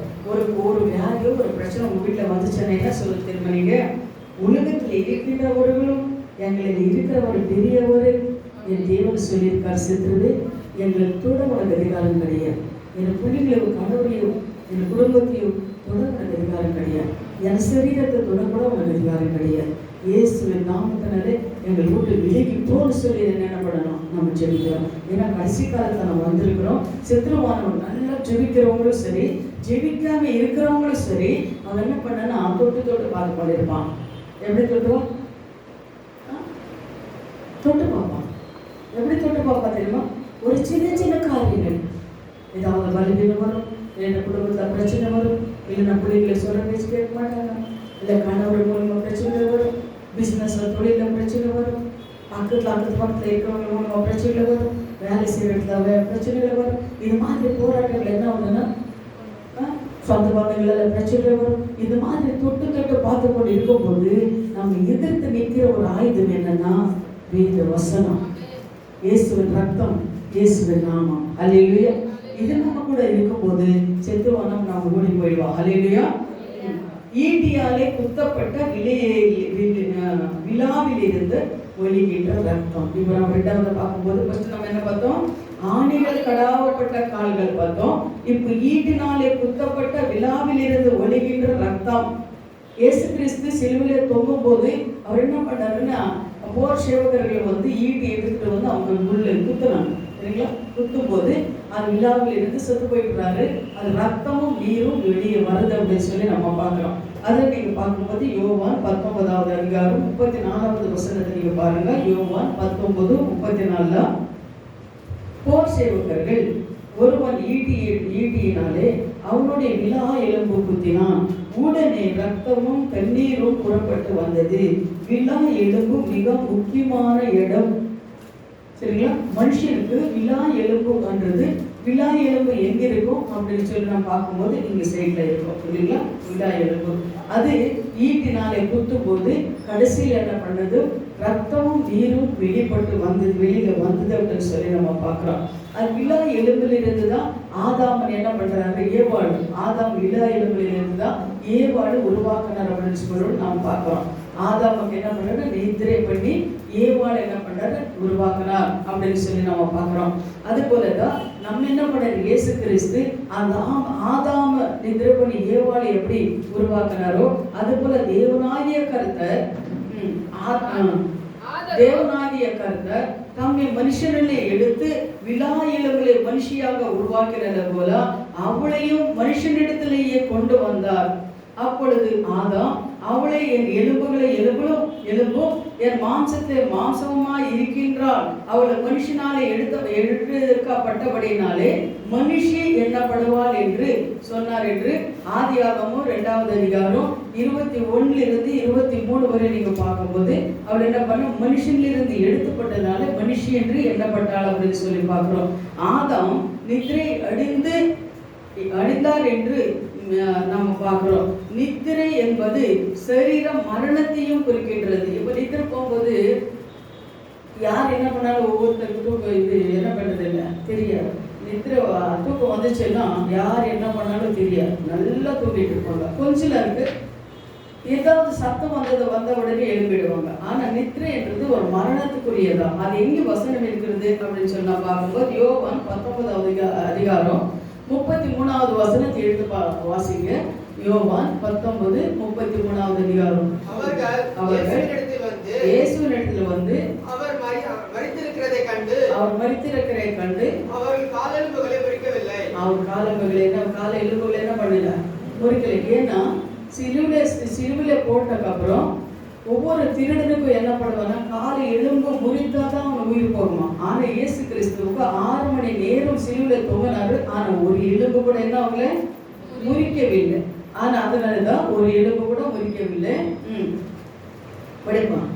ஒரு வியாதியோ ஒரு பிரச்சனை உங்க வீட்டில் வந்துச்சுன்னா என்ன சொல்ல தெரியுமா? நீங்க உலகத்தில் இருக்கின்றவர்களும் எங்களில் இருக்கிற ஒரு பெரியவர் என் தேவன் சொல்லியிருக்கார். செத்துறது எங்களுக்கு தொட உனக்கு அதிகாரம் கிடையாது. என் பிள்ளைகளுக்கு கணவரையும் என் குடும்பத்தையும் தொட உனக்கு அதிகாரம் கிடையாது. என் சரீரத்தை தொடக்கூட உனக்கு அதிகாரம் கிடையாது. இயேசுவின் நாமத்தினாலே எங்கள் வீட்டு விலகி போன்னு சொல்லி என்ன பண்ணணும்? நம்ம ஜெபிக்கிறோம். ஏன்னா கடைசி காலத்தில் நம்ம வந்திருக்கிறோம். செத்துருவானவங்க நல்லா ஜெபிக்கிறவங்களும் சரி, ஜெபிக்காம இருக்கிறவங்களும் சரி, அவன் என்ன பண்ணனா தொட்டு பார்த்து பண்ணியிருப்பான். எப்படி தொட்டுவான்? தொட்டு பார்ப்பான். எப்படி தொட்டு பார்ப்பா தெரியுமா? ஒரு சின்ன காரியங்கள், ஏதாவது பலவீனம் வரும், இல்லை குடும்பத்தில் பிரச்சனை வரும், இல்லை நம்ம பிள்ளைகளை சொல்ற பேச்சு கேட்க மாட்டாங்க, இல்லை கணவர் மூலமாக பிரச்சனைகள் வரும், பிஸ்னஸில் தொழிலில் பிரச்சனை வரும், பக்கத்தில் இருக்கிறவங்க மூலமாக பிரச்சனைகள் வரும், வேலை செய்கிற இடத்துல பிரச்சனைகள் வரும். இது மாதிரி போராட்டங்கள் என்ன ஆகுதுன்னா சொந்த பந்தங்களில் பிரச்சனைகள் வரும். இது மாதிரி தொட்டு பார்த்து கொண்டு இருக்கும்போது நம்ம எதிர்த்து நிற்கிற ஒரு ஆயுதம் என்னன்னா வேத வசனம், இயேசுவின் ரத்தம், இயேசுவின் நாமம். அல்லேலூயா. இது நம்ம கூட இருக்கும்போது செத்துவானம் நாம ஓடி போயிடுவோம். அல்லேலூயா. ஈட்டியாலே குத்தப்பட்ட விழாவில் இருந்து ஒளிகின்ற ரத்தம். இப்போ நம்ம ரெண்டாவது பார்க்கும்போது ஃபர்ஸ்ட் நம்ம என்ன பார்த்தோம்? ஆணிகள் கடாவப்பட்ட கால்கள் பார்த்தோம். இப்போ ஈட்டினாலே குத்தப்பட்ட விழாவில் இருந்து ஒளிகின்ற ரத்தம். இயேசு கிறிஸ்து சிலுவையில தொங்கும் போது அவர் என்ன பண்ணாருன்னா போர் சேவகர்கள் ஈட்டி எடுத்துட்டு அவங்க முள்ளு குத்துனாங்க. சரிங்களா? குத்தும் போது அந்த விழாவில் இருந்து செத்து போயிடுறாரு. அது ரத்தமும் நீரும் வெளியே வருது அப்படின்னு சொல்லி நம்ம பார்க்கிறோம். அதை நீங்க பார்க்கும்போது யோவான் 19வது அதிகாரம் 34வது வசனத்தை நீங்க பாருங்க. யோவான் 19:34. போர் சேவகர்கள் ஒருவன் ஈட்டியினாலே அவனுடைய விலா எலும்பு குத்தினான். உடனே ரத்தமும் தண்ணீரும் புறப்பட்டு வந்தது. விலா எலும்பு மிக முக்கியமான இடம். சரிங்களா? மனுஷனுக்கு விலா எலும்புன்றது, விலா எலும்பு எங்க இருக்கும் அப்படின்னு சொல்லி நம்ம பார்க்கும்போது இங்க சைட்ல இருக்கும் இல்லைங்களா? விலா எலும்பு அது ஈட்டினாலே குத்தும் போது கடைசியில் என்ன பண்ணது? ரத்தமும் நீரும் வெளியில வந்தது அப்படின்னு சொல்லி நம்ம பார்க்கிறோம். அது விலா எலும்பிலிருந்து தான் ஆதாமன் என்ன பண்றாரு? ஏவாள். ஆதாம் விலா எலும்பிலிருந்து தான் ஏவாள் உருவாக்கினார் அப்படின்னு சொல்லி நாம் பார்க்கிறோம். ஆதாமுக்கு என்ன பண்றாரு? நித்திரை பண்ணி ஏவாள் என்ன பண்றாரு? உருவாக்கினார் அப்படின்னு சொல்லி நம்ம பார்க்கிறோம். அது போலதான் நம்ம என்ன பண்றாரு? இயேசு கிறிஸ்து அந்த ஆதாம நித்திரை பண்ணி ஏவாளை எப்படி உருவாக்கினாரோ அது போல தேவனாகிய கர்த்தர் தம்மை மனுஷனிலே எடுத்து விலா எலும்பிலே மனுஷியாக உருவாக்கினது போல அவளையும் மனுஷனிடத்திலேயே கொண்டு வந்தார். அப்பொழுது ஆதாம் அவளை என் எலும்புகளை எலும்பும் என் மாம்சத்தை மாம்சமாய் இருக்கின்றாள், அவளை மனுஷனாலே எடுக்கப்பட்டபடினாலே மனுஷி எண்ணப்படுவாள் என்று சொன்னார் என்று ஆதியாகமம் 2வது அதிகாரம் 21-23 வரை நீங்க பார்க்கும்போது அவள் என்ன பண்ண? மனுஷனிலிருந்து எடுத்துப்பட்டதுனால மனுஷி என்று எண்ணப்பட்டாள் அப்படின்னு சொல்லி பார்க்கிறோம். ஆதாம் நித்திரை அடைந்தார் என்று நம்ம பார்க்கிறோம். நித்திரை என்பது சரீர மரணத்தையும் குறிக்கின்றது. இப்ப நித்திரை போகும்போது யார் என்ன பண்ணாலும் ஒவ்வொருத்தருக்கும் இது என்ன பண்றது இல்லை தெரியாது. நித்திரை தூக்கம் வந்துச்சுன்னா யார் என்ன பண்ணாலும் தெரியாது. நல்லா தூங்கிட்டு இருப்பாங்க. கொஞ்சம் இருக்கு ஏதாவது சத்தம் வந்த உடனே எழுப்பிடுவாங்க. ஆனா நித்திரை என்றது ஒரு மரணத்துக்குரியதான். அது எங்க வசனம் இருக்கிறது அப்படின்னு சொன்னா பார்க்கும்போது யோவான் 19வது அதிகாரம் 33வது வசனத்தை எடுத்து வாசிங்க. யோவான் 19:33வது அதிகாரம். அவர்கள் இயேசுவினிடத்தில் வந்து அவர் மரித்திருக்கிறதை கண்டு அவர்கள் கால் எலும்புகளை முறிக்கவில்லை. அவர் கால் எலும்புகளை என்ன பண்ணல? முறிக்கலை. ஏன்னா சிலுவிலே போட்டதுக்கு அப்புறம் ஒவ்வொரு திருடனுக்கும் என்ன பண்ணுவாங்கன்னா காலை எலும்பு முறித்தாதான் அவன் உயிர் போகுமா. ஆனா இயேசு கிறிஸ்துவுக்கு 6 மணி நேரம் சிலுவில தொங்கினாரு. ஆனா ஒரு எலும்பு கூட என்ன அவங்கள முறிக்கவில்லை. ஆனா அதனாலதான் ஒரு எலும்பு கூட முறிக்கவில்லை. படிப்பான்.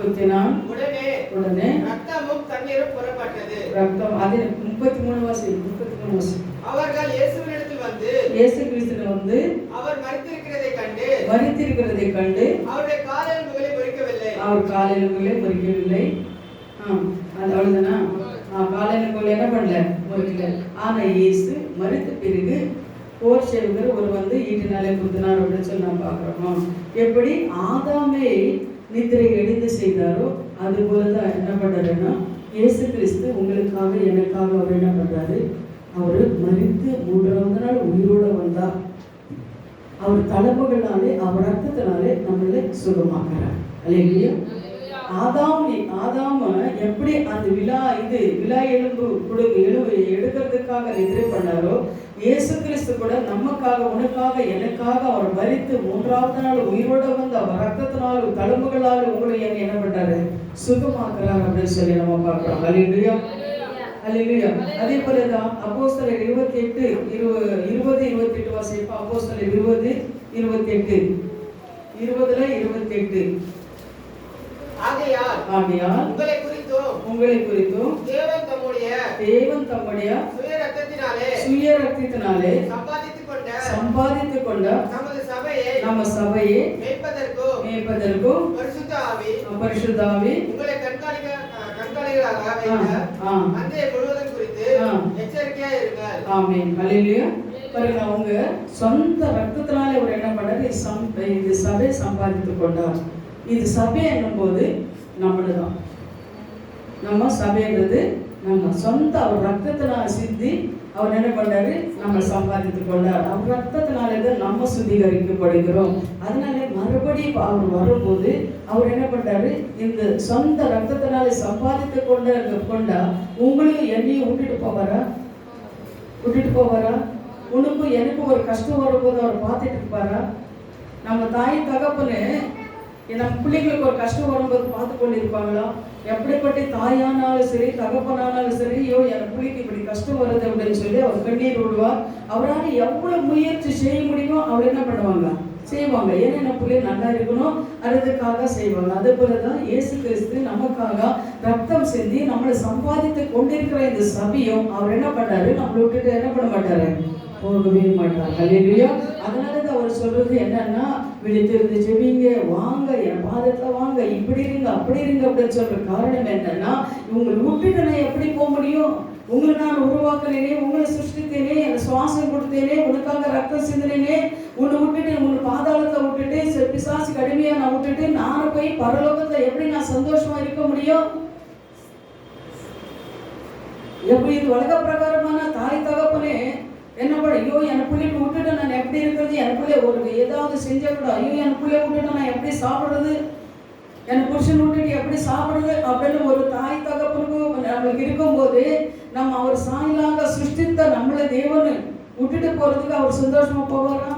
குத்தினான். உடனே ரத்தமும் தண்ணீரும் புறப்பட்டது. ரத்தம் அது 33 வருஷம். அவர்கள் இயேசு கிறிஸ்துவிடம் வந்து அவர் மரித்திருக்கிறதை கண்டு அவருடைய கால் எலும்புகளை முறிக்கவில்லை. அது அவ்வளவுதானா? கால் எலும்புகளை என்ன பண்ணல? முறிக்கல. ஆனா இயேசு மரித்த பிறகு போர் சேவகர் ஒரு வந்து ஈட்டினாலே குத்தினார் அப்படின்னு சொல்லி நான் பார்க்கிறோம். எப்படி ஆதாமே நித்திரை எழுந்து செய்தாரோ அது போலதான் என்ன பண்றாருன்னா இயேசு கிறிஸ்து உங்களுக்காக எனக்காக அவர் என்ன பண்றாரு? அவர் மரித்து 3வது நாள் உயிரோட வந்தார். அவர் தழும்புகளாலே அவர் ரத்தத்தினாலே நம்மளை சுகமாக்குறார். அல்லேலூயா. ஆதாம எப்படி அந்த விலா எலும்பு எடுக்கிறதுக்காக நித்திரை பண்ணாரோ இயேசு கிறிஸ்து கூட நமக்காக உனக்காக எனக்காக அவர் மரித்து 3வது நாள் உயிரோட வந்து அவர் ரத்தத்தினாலும் தழும்புகளாலும் உங்களை என்ன பண்றாரு? சுகமாக்குறார் அப்படின்னு சொல்லி நம்ம பார்க்கிறோம். அல்லேலூயா. அல்லேலூயா. அதே போலதான் அப்போஸ்தலர் 28:20-28 வாசிப்போம். அப்போஸ்தலர் 20:28 20:28 ஆகையால் உங்களை குறித்தும் தேவன் தம்முடைய சுய ரத்தத்தினாலே சம்பாதித்துக் கொண்ட நம்ம சபையை மேய்ப்பதற்கும் பரிசுத்த ஆவி உங்களை ஆமென். அல்லேலூயா. பாருங்க, அவங்க சொந்த ரத்தத்தினாலே அவர் என்ன பண்ணாரு? இது சபை சம்பாதித்துக் கொண்டார். இது சபை என்னும் போது நம்மளுதான். நம்ம சபைன்றது நம்ம சொந்த அவர் ரத்தத்தினால் சிந்தி அவர் என்ன பண்ணாரு, நம்ம சம்பாதித்து கொண்டார். அவர் ரத்தத்தினாலே தான் நம்ம சுத்திகரிக்கப்படுகிறோம். அதனால மறுபடியும் அவர் வரும்போது அவர் என்ன பண்றாரு, இந்த சொந்த ரத்தத்தினாலே சம்பாதித்து கொண்டா உங்களையும் என்னையும் விட்டுட்டு போவாரா? உனக்கும் எனக்கும் ஒரு கஷ்டம் வரும்போது அவர் பார்த்துட்டு இருப்பாரா? நம்ம தாய் தகப்பனு நம்ம பிள்ளைங்களுக்கு ஒரு கஷ்டம் வரும்போது பார்த்து கொண்டு இருப்பாங்களா? எப்படிப்பட்ட தாயானாலும் சரி தகப்பனானாலும் சரி, ஐயோ என் பிள்ளைக்கு இப்படி கஷ்டம் வருது அப்படின்னு சொல்லி அவர் கண்ணீர் விடுவார். அவரால் எவ்வளவு முயற்சி செய்ய முடியுமோ அவர் என்ன பண்ணுவாங்க, செய்வாங்க. ஏன்னா நம்ம பிள்ளை நல்லா இருக்கணும், அதுக்காக செய்வாங்க. அதே போலதான் இயேசு கிறிஸ்து நமக்காக ரத்தம் சிந்தி நம்மளை சம்பாதித்து கொண்டிருக்கிற இந்த சபையும் அவர் என்ன பண்ணாரு, நம்மளை விட்டுட்டு என்ன பண்ண மாட்டாரு, போகவே மாட்டார். ஹல்லேலூயா. அதனாலதான் அவர் சொல்றது என்னன்னா, விழித்திருந்து ஜெபிங்க, வாங்க என் பாதத்துல வாங்க, இப்படி இருங்க அப்படி இருங்க அப்படின்னு சொல்ற காரணம் என்னன்னா, உங்களை விட்டுட்டு நான் எப்படி போக முடியும்? உங்களை நான் உருவாக்கினேனே, உங்களை சிருஷ்டித்தேனே, எனக்கு சுவாசம் கொடுத்தேனே, உனக்காக ரத்தம் சிந்தினேனே, உன்னை விட்டுட்டு உன் பாதாளத்தை விட்டுட்டு பிசாசு கடுமையா நான் விட்டுட்டு நானும் போய் பரலோகத்துல எப்படி நான் சந்தோஷமா இருக்க முடியும்? எப்படி இது உலக பிரகாரமான தாய் தகப்பனே என்ன பண்ண, ஐயோ என் பிள்ளைக்கு விட்டுட்டு நான் எப்படி இருக்கிறது, என் பிள்ளை ஒரு ஏதாவது செஞ்சா கூட, ஐயோ என் பிள்ளைய விட்டுட்டு நான் எப்படி சாப்பிடுறது, என் புருஷன் விட்டுட்டு எப்படி சாப்பிடுறது அப்படின்னு ஒரு தாய் தகப்பனுக்கு நம்மளுக்கு இருக்கும்போது, நம்ம அவர் சாயலாக சிருஷ்டித்த நம்மளை தேவனு விட்டுட்டு போறதுக்கு அவர் சந்தோஷமா போவாரா?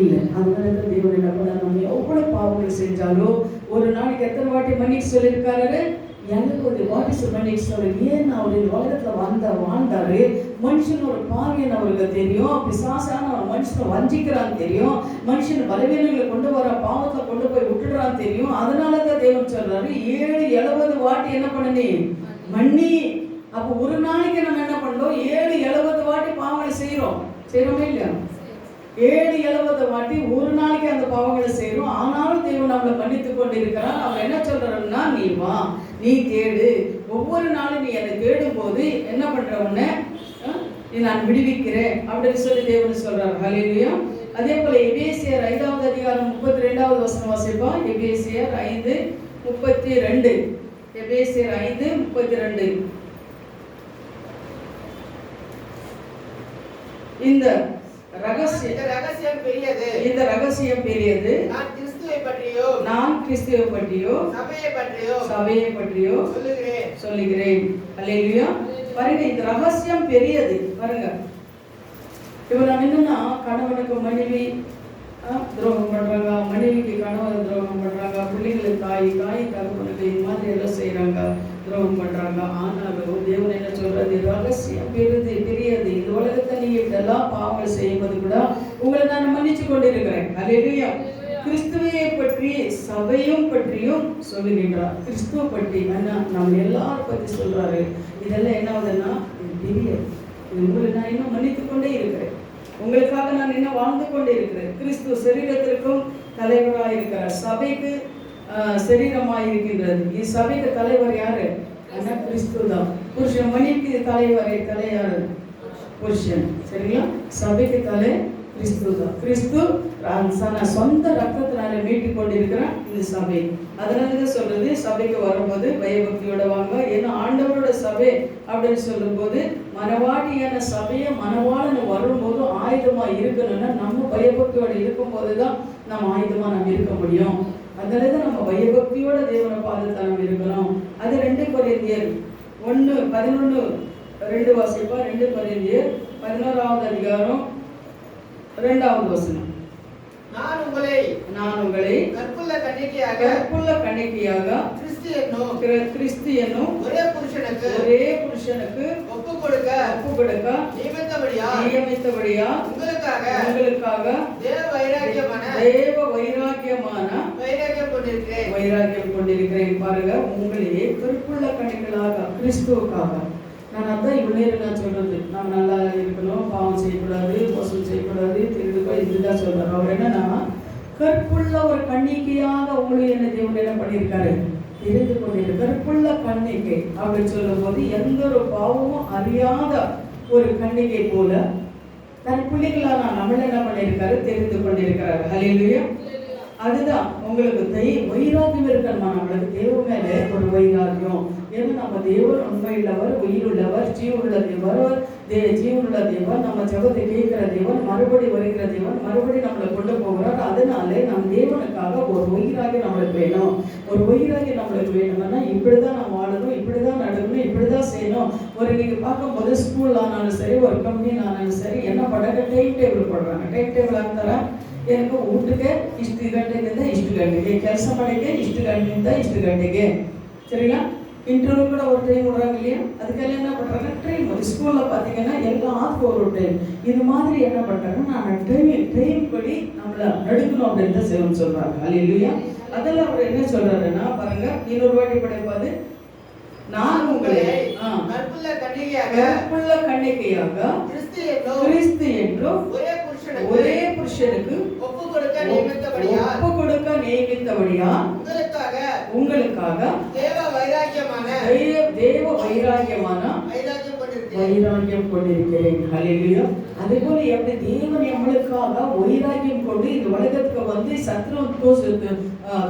இல்லை. அதனால தேவன் என்ன பண்ண, நம்ம எவ்வளவு பாவங்கள் செஞ்சாலும் ஒரு நாளைக்கு எத்தனை வாட்டி மன்னிக்க சொல்லியிருக்காரு, எனக்கு ஒரு வாட்டி மன்னிக்க சொல்லு. ஏன் அவர் இந்த உலகத்துல வாழ்ந்தாரு, மனுஷன் ஒரு பாவியன் அவருக்கு தெரியும், பிசாசான ஒரு மனுஷனை வஞ்சிக்கிறான்னு தெரியும், மனுஷன் பலவீனங்களை கொண்டு வர பாவத்தை கொண்டு போய் விட்டுடுறான்னு தெரியும். அதனாலதான் தேவன் சொல்றாரு, 7-70 வாட்டி என்ன பண்ணி மன்னி. அப்போ ஒரு நாளைக்கு நம்ம என்ன பண்றோம், 7-70 வாட்டி பாவங்களை செய்யறோமே இல்லையா? 7-70 வாட்டி ஒரு நாளைக்கு அந்த பாவங்களை செய்யறோம். ஆனாலும் தேவன் நம்மளை மன்னித்து கொண்டு இருக்கிறார். அவர் என்ன சொல்றாருன்னா, நீ வா, நீ தேடு, ஒவ்வொரு நாளும் நீ என்னை தேடும் போது என்ன பண்ற, உன்னை நான் விடுவிக்கிறேன் அப்படின்னு சொல்லி தேவன் சொல்றாரு. ஹல்லேலூயா. அதே போல எபேசியர் 5வது அதிகாரம் 32வது வசனம் வாசிப்போம். எபேசியர் 5:32. எபேசியர் 5:32. இந்த ரகசியம் பெரியது. நான் கிறிஸ்துவை பற்றியோ சபையை பற்றியோ சொல்லுகிறேன். அல்லேலூயா. பாருங்க, இந்த ரகசியம் பெரியது. பாருங்க, இப்ப நம்ம என்னன்னா, கணவனுக்கு மனைவி துரோகம் பண்றாங்க, மனைவிக்கு கணவன் துரோகம் பண்றாங்க, பிள்ளைங்களுக்கு தாய் தகப்பனுக்கு இந்த மாதிரி எல்லாம் செய்யறாங்க, துரோகம் பண்றாங்க. ஆனாலும் தேவன் என்ன சொல்றது, ரகசியம் பெரியது. இந்த உலகத்தை நீங்க இதெல்லாம் பாவங்கள் செய்யும்போது கூட உங்களை நான் மன்னிச்சு கொண்டிருக்கிறேன். அல்லேலூயா. கிறிஸ்துவை பற்றி சபையும் பற்றியும் சொல்லுகின்றார். கிறிஸ்துவ பற்றி நம்ம எல்லாரும் பற்றி சொல்றாரு. இதெல்லாம் என்ன ஆகுதுன்னா, பெரியது. உங்களை நான் இன்னும் மன்னித்து கொண்டே இருக்கிறேன், உங்களுக்காக நான் இன்னும் வாழ்ந்து கொண்டே இருக்கிறேன். கிறிஸ்து சரீரத்திற்கும் தலைவராக இருக்கிறார், சபைக்கு சரீரமாக இருக்கின்றது. சபைக்கு தலைவர் யாரு? கிறிஸ்து தான். புருஷன் மனைவிக்கு தலை யாரு? புருஷன். சரிங்களா? சபைக்கு தலை கிறிஸ்து தான். கிறிஸ்து சொந்த ரத்தத்தினால மீட்டு கொண்டிருக்கிறான் இந்த சபை. அதனாலதான் சொல்றது, சபைக்கு வரும்போது பயபக்தியோட வாங்க. ஏன்னா ஆண்டவரோட சபை அப்படின்னு சொல்லும் போது, மனவாட்டியான சபையை மனவாளன் வரும்போது ஆயுதமா இருக்கணும்னா நம்ம பயபக்தியோட இருக்கும் போதுதான் நம்ம ஆயுதமா நம்ம இருக்க முடியும். அதனாலதான் நம்ம பயபக்தியோட தேவனை பாதத்தை நம்ம இருக்கணும். அது 2 கொரிந்தியர் 1:11-2 வாசிப்பா. 2 கொரிந்தியர் 11வது அதிகாரம் 2வது வசனம். நான் உங்களை கற்புள்ள கன்னிகையாக கிறிஸ்து என்னும் ஒரே புருஷனுக்கு ஒப்பு கொடுக்க நியமித்தபடியா உங்களுக்காக தேவ வைராக்கியம் கொண்டிருக்கிறேன். பாருங்க, உங்களையே கற்புள்ள கன்னிகைகளாக கிறிஸ்துவுக்காக. நான் அதான் இவ்வளோ நேரம் நான் சொல்றது, நம்ம நல்லா இருக்கணும், பாவம் செய்யக்கூடாது, மோசம் செய்யக்கூடாது, திருடுக்கூடாது, இதுதான் சொல்றாரு. அவர் என்னன்னா, கற்புள்ள ஒரு கன்னிகையாக உங்களை என்ன தேவன் என்ன பண்ணியிருக்காரு, தெரிந்து கொண்டிருக்க. கற்புள்ள கன்னிகை அப்படின்னு சொல்லும் போது, எந்த ஒரு பாவமும் அறியாத ஒரு கன்னிகை போல தன் பிள்ளைகளாக நம்மள என்ன பண்ணியிருக்காரு, தெரிந்து கொண்டிருக்கிறாரு. ஹல்லேலூயா. அதுதான் உங்களுக்கு வைராக்கியம் இருக்கணுமா, நம்மளுக்கு தேவ மேல ஒரு வைராக்கியம். ஏன்னா நம்ம தேவன் உண்மையுள்ளவர், உயிருள்ளவர், ஜீவனுள்ள தேவர், ஜீவனுள்ள தேவன், நம்ம ஜெபத்தை கேட்கிற தேவன், மறுபடி வருகிற தேவன், மறுபடி நம்மளை கொண்டு போகிறார். அதனாலே நம் தேவனுக்காக ஒரு உயிராகி நம்மளுக்கு வேணும். ஒரு உயிராகி நம்மளுக்கு வேணும்னா இப்படிதான் நம்ம வாழணும், இப்படிதான் நடக்கணும், இப்படிதான் செய்யணும். ஒரு நீங்க பார்க்கும்போது ஸ்கூல் ஆனாலும் சரி, ஒரு கம்பெனி ஆனாலும் சரி, என்ன பண்ணுறாங்க, டைம் டேபிள் போடுறாங்க. டைம் ಟೇಬಲ್ ಹಾಕ್ತಾರೆ. ಏನಕ್ಕೆ ಊಟಕ್ಕೆ ಇಷ್ಟು ಗಂಟೆಗಿಂದ ಇಷ್ಟು ಗಂಟೆಗೆ, ಕೆಲಸ ಮಾಡೋಕ್ಕೆ ಇಷ್ಟು ಗಂಟೆಯಿಂದ ಇಷ್ಟು ಗಂಟೆಗೆ, சரிங்களா? இன்டர்வியூ கூட ஒரு டைம் விடுறாங்க இல்லையா? அதுக்கெல்லாம் என்ன பண்ணுறாங்க, ட்ரெயின். ஒரு ஸ்கூலில் பார்த்தீங்கன்னா எல்லாத்துக்கும் ஒரு டைம். இது மாதிரி என்ன பண்ணுறாங்கன்னா, நான் டைம் படி நம்மளை நடுக்கணும் அப்படின்னு தான் செய்யணும்னு சொல்கிறாங்க. அல்லேலூயா. அதெல்லாம் அவர் என்ன சொல்கிறாருன்னா பாருங்க, இன்னொரு வாட்டி படைப்பாது, நான் உங்களை கற்புள்ள கன்னிகையாக கிறிஸ்து என்றும் ஒரே புருஷனுக்கு ஒப்பு கொடுக்க நியமித்தபடியா உங்களுக்காக தேவ வைராக்கியமான வைராக்கியம் கொண்டிருக்கிறேன். ஹல்லேலூயா. அதே போல எப்படி தேவன் நம்மளுக்காக வைராக்கியம் கொண்டு இந்த உலகத்துக்கு வந்து சத்ரு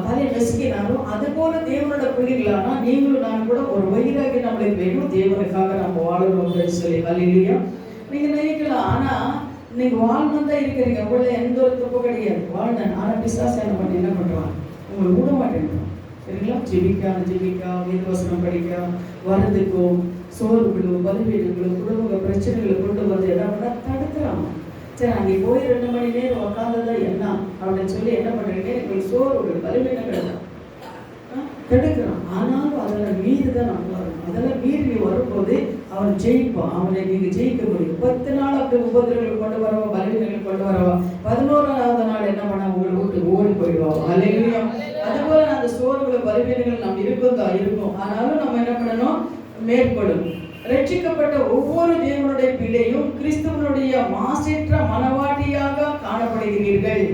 தலை நசுக்கினாரோ, அது போல தேவனோட பிள்ளைகளானா நீங்களும் நான் கூட ஒரு வைராக்கியம் நம்மளுக்கு வேணும். தேவனுக்காக நம்ம வாழணும் அப்படின்னு சொல்லி. ஹல்லேலூயா. நீங்க நினைக்கலாம், ஆனா நீங்க வாழணும் தான் இருக்கிறீங்க, உள்ள எந்த ஒரு தப்பு கிடையாது, வாழ்ந்தேன். ஆனா பிசாசு என்ன பண்ணி என்ன பண்றான், உங்களை விட மாட்டேங்கிறான். சரிங்களா? ஜெபிக்கா வேதவசனம் படிக்க வரதுக்கும் சோர்வுகளும் பலவீனங்களும் குடும்ப பிரச்சனைகளை கொண்டு வந்து என்ன பண்ண தடுக்கிறாங்க. சரி, அங்கே போய் 2 மணி நேரம் உட்காந்ததா என்ன அப்படின்னு சொல்லி என்ன பண்றீங்க, உங்களுக்கு சோர்வுகள் பலவீனங்கள் தடுக்கிறான். ஆனாலும் அதெல்லாம் மீறி தான் நம்ம வரணும். அதெல்லாம் மீறி வரும்போது அவன் ஜெயிப்பான். அவனை நீங்க ஜெயிக்க முடியும். 10 நாள் அப்படி உபதிரங்கள் கொண்டு வரவா, பலவீனங்கள் கொண்டு வரவா, 11ஆவது நாள் என்ன பண்ண உங்களை விட்டு ஓடி போயிடுவாங்க. அல்லேலூயா. அதுபோல அந்த சோர்வுகள் பலவீனங்கள் நம்ம இருக்கும். ஆனாலும் நம்ம என்ன பண்ணணும், மேற்கொள்ளும். ரட்சிக்கப்பட்ட ஒவ்வொரு தேவனுடைய பிள்ளையும் கிறிஸ்துவனுடைய மாசற்ற மனவாட்டியாக காணப்படுகிறீர்கள்.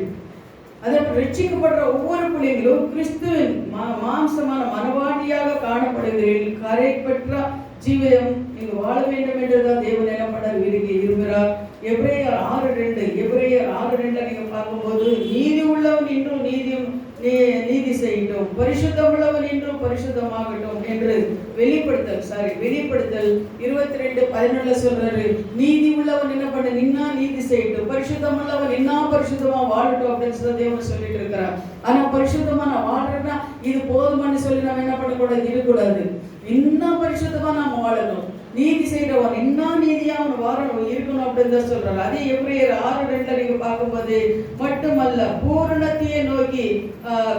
அதற்கு ரட்சிக்கப்படுற ஒவ்வொரு பிள்ளைகளும் கிறிஸ்துவின் மாம்சமான மனவாட்டியாக காணப்படுகிறீர்கள். கரை பெற்ற ஜீவம் நீங்க வாழ வேண்டும் என்றுதான் தேவன் என்ன பண்ணார், விரும்புகிறார். எபிரேயர் 6:2 நீங்க பார்க்கும்போது, நீதி உள்ளவன் இன்னும் நீதி செய்யட்டும், பரிசுத்தம் உள்ளவன் இன்னும் பரிசுத்தமாகட்டும் என்று வெளிப்படுத்தல் 22:11 சொல்றாரு. நீதி உள்ளவன் என்ன பண்ண, நின்னா நீதி செய்யட்டும், பரிசுத்தம் உள்ளவன் நின்னா பரிசுத்தமா வாழட்டும் அப்படின்னு சொல்லி தேவன் சொல்லிட்டு இருக்கிறார். ஆனா பரிசுத்தமா நான் வாழ்றேன்னா இது போதுமானு சொல்லி நம்ம என்ன பண்ணக்கூடாது, இருக்கக்கூடாது. இன்னும் பரிசுத்தமா நாம வாழணும். நீதி செய்யறவன் இன்னும் நீதியா அவன் வாழணும், இருக்கணும் அப்படின்னு தான் சொல்றாரு. அதே எபிரேயர் 6:2 நீங்க பார்க்கும்போது, மட்டுமல்ல பூரணத்தையே நோக்கி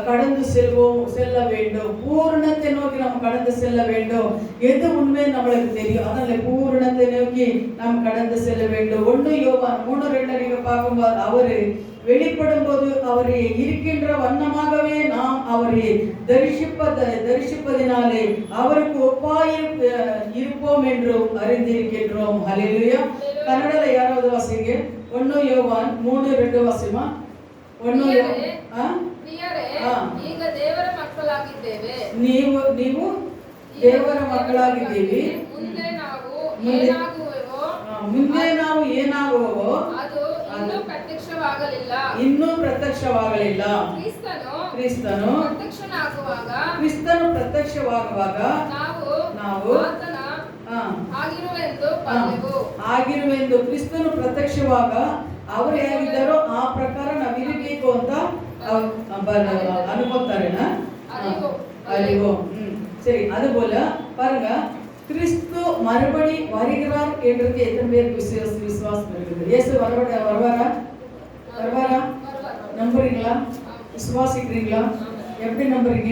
கடந்து செல்ல வேண்டும். பூரணத்தை நோக்கி நம்ம கடந்து செல்ல வேண்டும். எது உண்மை நம்மளுக்கு தெரியும், அதனால பூரணத்தை நோக்கி நாம் கடந்து செல்ல வேண்டும். 1 யோவான் 3:2 நீங்க பார்க்கும்போது, அவரு வெளிப்படும் போது அவரை இருக்கின்ற வண்ணமாகவே நாம் அவரை தரிசிப்பதினாலே அவருக்கு ஒப்பாய் இருப்போம் என்றும் அறிந்திருக்கின்றோம். ஹல்லேலூயா. கன்னடல யாராவது வாசிங்க. 1 யோவான் 3:2 ವಾಸಿಮಾ. 1 ಈಗ ದೇವರ ಮಕ್ಕಳಾಗಿದ್ದೇವೆ. ನೀವು ದೇವರ ಮಕ್ಕಳಾಗಿದ್ದೀವಿ. ಮುಂದೆ ನಾವು ಏನಾಗುವವೋ ಅದು ಇನ್ನೂ ಪ್ರತ್ಯಕ್ಷವಾಗಲಿಲ್ಲ. ಕ್ರಿಸ್ತನು ಪ್ರತ್ಯಕ್ಷವಾಗುವಾಗ ನಾವು ಆಗಿರುವೆಂದು ಕ್ರಿಸ್ತನು ಪ್ರತ್ಯಕ್ಷವಾಗ ಅವರು ಹೇಗಿದ್ದಾರೋ ಆ ಪ್ರಕಾರ ನಾವು ಇರಬೇಕು ಅಂತ அனுபவத்தாரேனா அறிவோம். சரி, அதுபோல பாருங்க, கிறிஸ்து மறுபடி வருகிறார் என்றது எத்தனை பேருக்கு விசுவாசம் இருக்குது? இயேசு வருவாரா? நம்புறீங்களா? விசுவாசிக்கிறீங்களா? எப்படி நம்புறீங்க?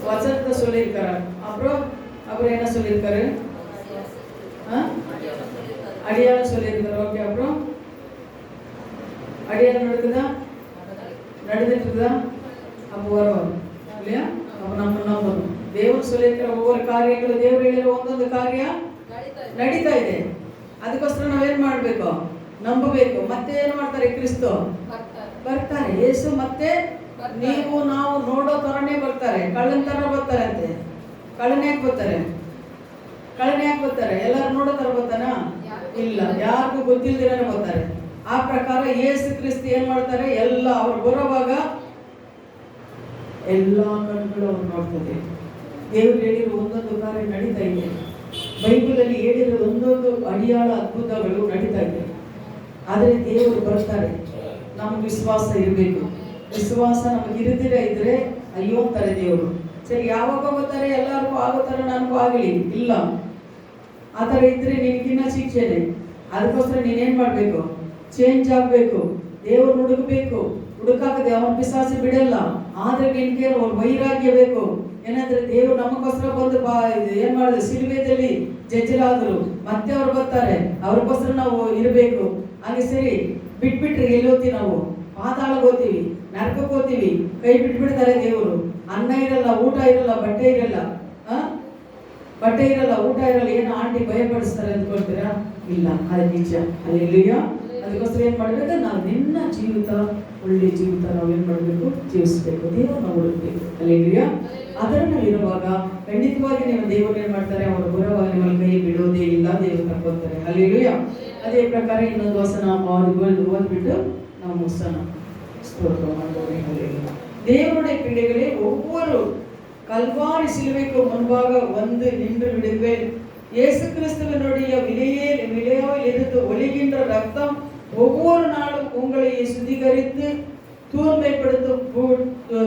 வசனத்தை சொல்லியிருக்கிறார். அப்புறம் என்ன சொல்லியிருக்காரு? அடியாளம் சொல்லியிருக்காரு. ஓகே, அப்புறம் அடியாளம் நடந்துட்டு இருக்குதா? அப்போ வருவாங்க இல்லையா? அப்போ நம்ம நம்பணும். ದೇವರು சொல்லியிருக்கிற ஒவ்வொரு ಕಾರ್ಯಗಳು ದೇವರಲ್ಲಿ ಒಂದೊಂದು ಕಾರ್ಯ ನಡೀತಾ ಇದೆ. ಅದಕ್ಕೋಸ್ಕರ ನಾವೇನ್ ಮಾಡಬೇಕು? ನಂಬಬೇಕು. ಮತ್ತೆ ಏನು ಮಾಡ್ತಾರೆ? ಕ್ರಿಸ್ತು ಬರ್ತಾರೆ. ಯೇಸು ಮತ್ತೆ ನೀವು ನಾವು ನೋಡೋ ತರನೇ ಬರ್ತಾರೆ. ಕಳ್ಳನ ತರ ಬರ್ತಾರೆ ಅಂತೆ. ಕಳ್ಳನ ಯಾಕೆ ಬರ್ತಾರೆ? ಎಲ್ಲರೂ ನೋಡೋ ತರ ಬರ್ತಾನ? ಇಲ್ಲ, ಯಾರಿಗೂ ಗೊತ್ತಿಲ್ದಿರೇ ಬರ್ತಾರೆ. ಆ ಪ್ರಕಾರ ಯೇಸು ಕ್ರಿಸ್ತು ಏನ್ ಮಾಡ್ತಾರೆ? ಎಲ್ಲ ಅವ್ರು ಬರೋವಾಗ ಎಲ್ಲ ಕಣ್ಣುಗಳು ಅವ್ರು ನೋಡ್ತದೆ. ದೇವರು ಹೇಳಿರೋ ಒಂದೊಂದು ಕಾರ್ಯ ನಡೀತಾ ಇದೆ. ಬೈಬಲಲ್ಲಿ ಹೇಳಿರೋ ಒಂದೊಂದು ಅಡಿಯಾಳ ಅದ್ಭುತಗಳು ನಡೀತಾ ಇದೆ. ಆದರೆ ದೇವರು ಬರ್ತಾರೆ, ನಮ್ಗೆ ವಿಶ್ವಾಸ ಇರಬೇಕು. ವಿಶ್ವಾಸ ನಮಗೆ ಇರದಿರ ಇದ್ರೆ ಅಯ್ಯೋ ಅಂತಾರೆ ದೇವರು. ಸರಿ, ಯಾವಾಗ ಬರ್ತಾರೆ ಎಲ್ಲರಿಗೂ ಆಗೋ ಥರ ನನಗೂ ಆಗಲಿ ಇಲ್ಲ, ಆ ಥರ ಇದ್ರೆ ನಿನಗಿನ್ನ ಶಿಕ್ಷೆನೆ. ಅದಕ್ಕೋಸ್ಕರ ನೀನೇನು ಮಾಡಬೇಕು? ಚೇಂಜ್ ಆಗಬೇಕು, ದೇವರು ಹುಡುಕಬೇಕು. ಹುಡುಕಾಕದೆ ಅವನ ಪಿಸಾಸಿ ಬಿಡಲ್ಲ. ಆದ್ರೆ ನಿನ್ಗೆ ಅವ್ರ ವೈರಾಗ್ಯ ಬೇಕು. ಏನಂದ್ರೆ ದೇವರು ನಮಗೋಸ್ಕರ ಬಂದು ಏನ್ ಮಾಡಿದ್ರು, ಸಿಲುಬೆಯಲ್ಲಿ ಜಜ್ಜಲಾದ್ರು, ಮತ್ತೆ ಅವ್ರು ಬರ್ತಾರೆ, ಅವ್ರಿಗೋಸ್ಕರ ನಾವು ಇರಬೇಕು. ಹಾಗೆ ಸರಿ ಬಿಟ್ಬಿಟ್ರೆ ಎಲ್ಲಿ ಹೋಗ್ತೀವಿ ನಾವು? ಪಾತಾಳಕ್ಕೆ ಹೋಗ್ತೀವಿ, ನರಕಕ್ಕೆ ಹೋಗ್ತೀವಿ. ಕೈ ಬಿಟ್ಬಿಡ್ತಾರೆ ದೇವರು. ಅನ್ನ ಇರಲ್ಲ, ಊಟ ಇರಲ್ಲ, ಬಟ್ಟೆ ಇರಲ್ಲ, ಬಟ್ಟೆ ಇರಲ್ಲ, ಊಟ ಇರಲ್ಲ. ಏನು ಆಂಟಿ ಭಯಪಡಿಸ್ತಾರೆ ಅಂದ್ಕೊಳ್ತೀರಾ? ಇಲ್ಲ, ಅದು ನಿಜ. ಅಲ್ಲಿಯ ಅದಕ್ಕೋಸ್ಕರ ಏನ್ ಮಾಡ್ಬೇಕು? ನಾವು ನಿನ್ನ ಜೀವಿತ, ಒಳ್ಳೆ ಜೀವಿತ ನಾವು ಏನ್ ಮಾಡ್ಬೇಕು? ಜೀವಿಸ್ಬೇಕು. ದೇವರನ್ನ ಹುಡುಕ್ಬೇಕು. ಅಲ್ಲಿಯ ಅದನ್ನ ಇರುವಾಗ ಖಂಡಿತವಾಗಿ ನೀವು ದೇವರು ಏನ್ ಮಾಡ್ತಾರೆ? ಅವರ ಗುರವಾಗಿ ನಿಮ್ಮಲ್ಲಿ ಕೈ ಬಿಡೋದೇ ಇಲ್ಲ, ದೇವರು ಕರ್ಕೊತಾರೆ. ಅಲ್ಲಿಯ ಅದೇ ಪ್ರಕಾರ ಇನ್ನೊಂದು ವಚನ ಓದ್ಬಿಟ್ಟು ನಾವು ಮುಗಿಸೋಣ. ಸ್ತೋತ್ರ ಮಾಡೋಣ. தேவனுடைய பிள்ளைகளே, ஒவ்வொரு கல்வாரி சிலுவைக்கு முன்பாக வந்து நின்று விடுங்கள். இயேசு கிறிஸ்துவினுடைய விலையால் இருந்து ஒளிகின்ற ரத்தம் ஒவ்வொரு நாளும் உங்களை சுத்திகரித்து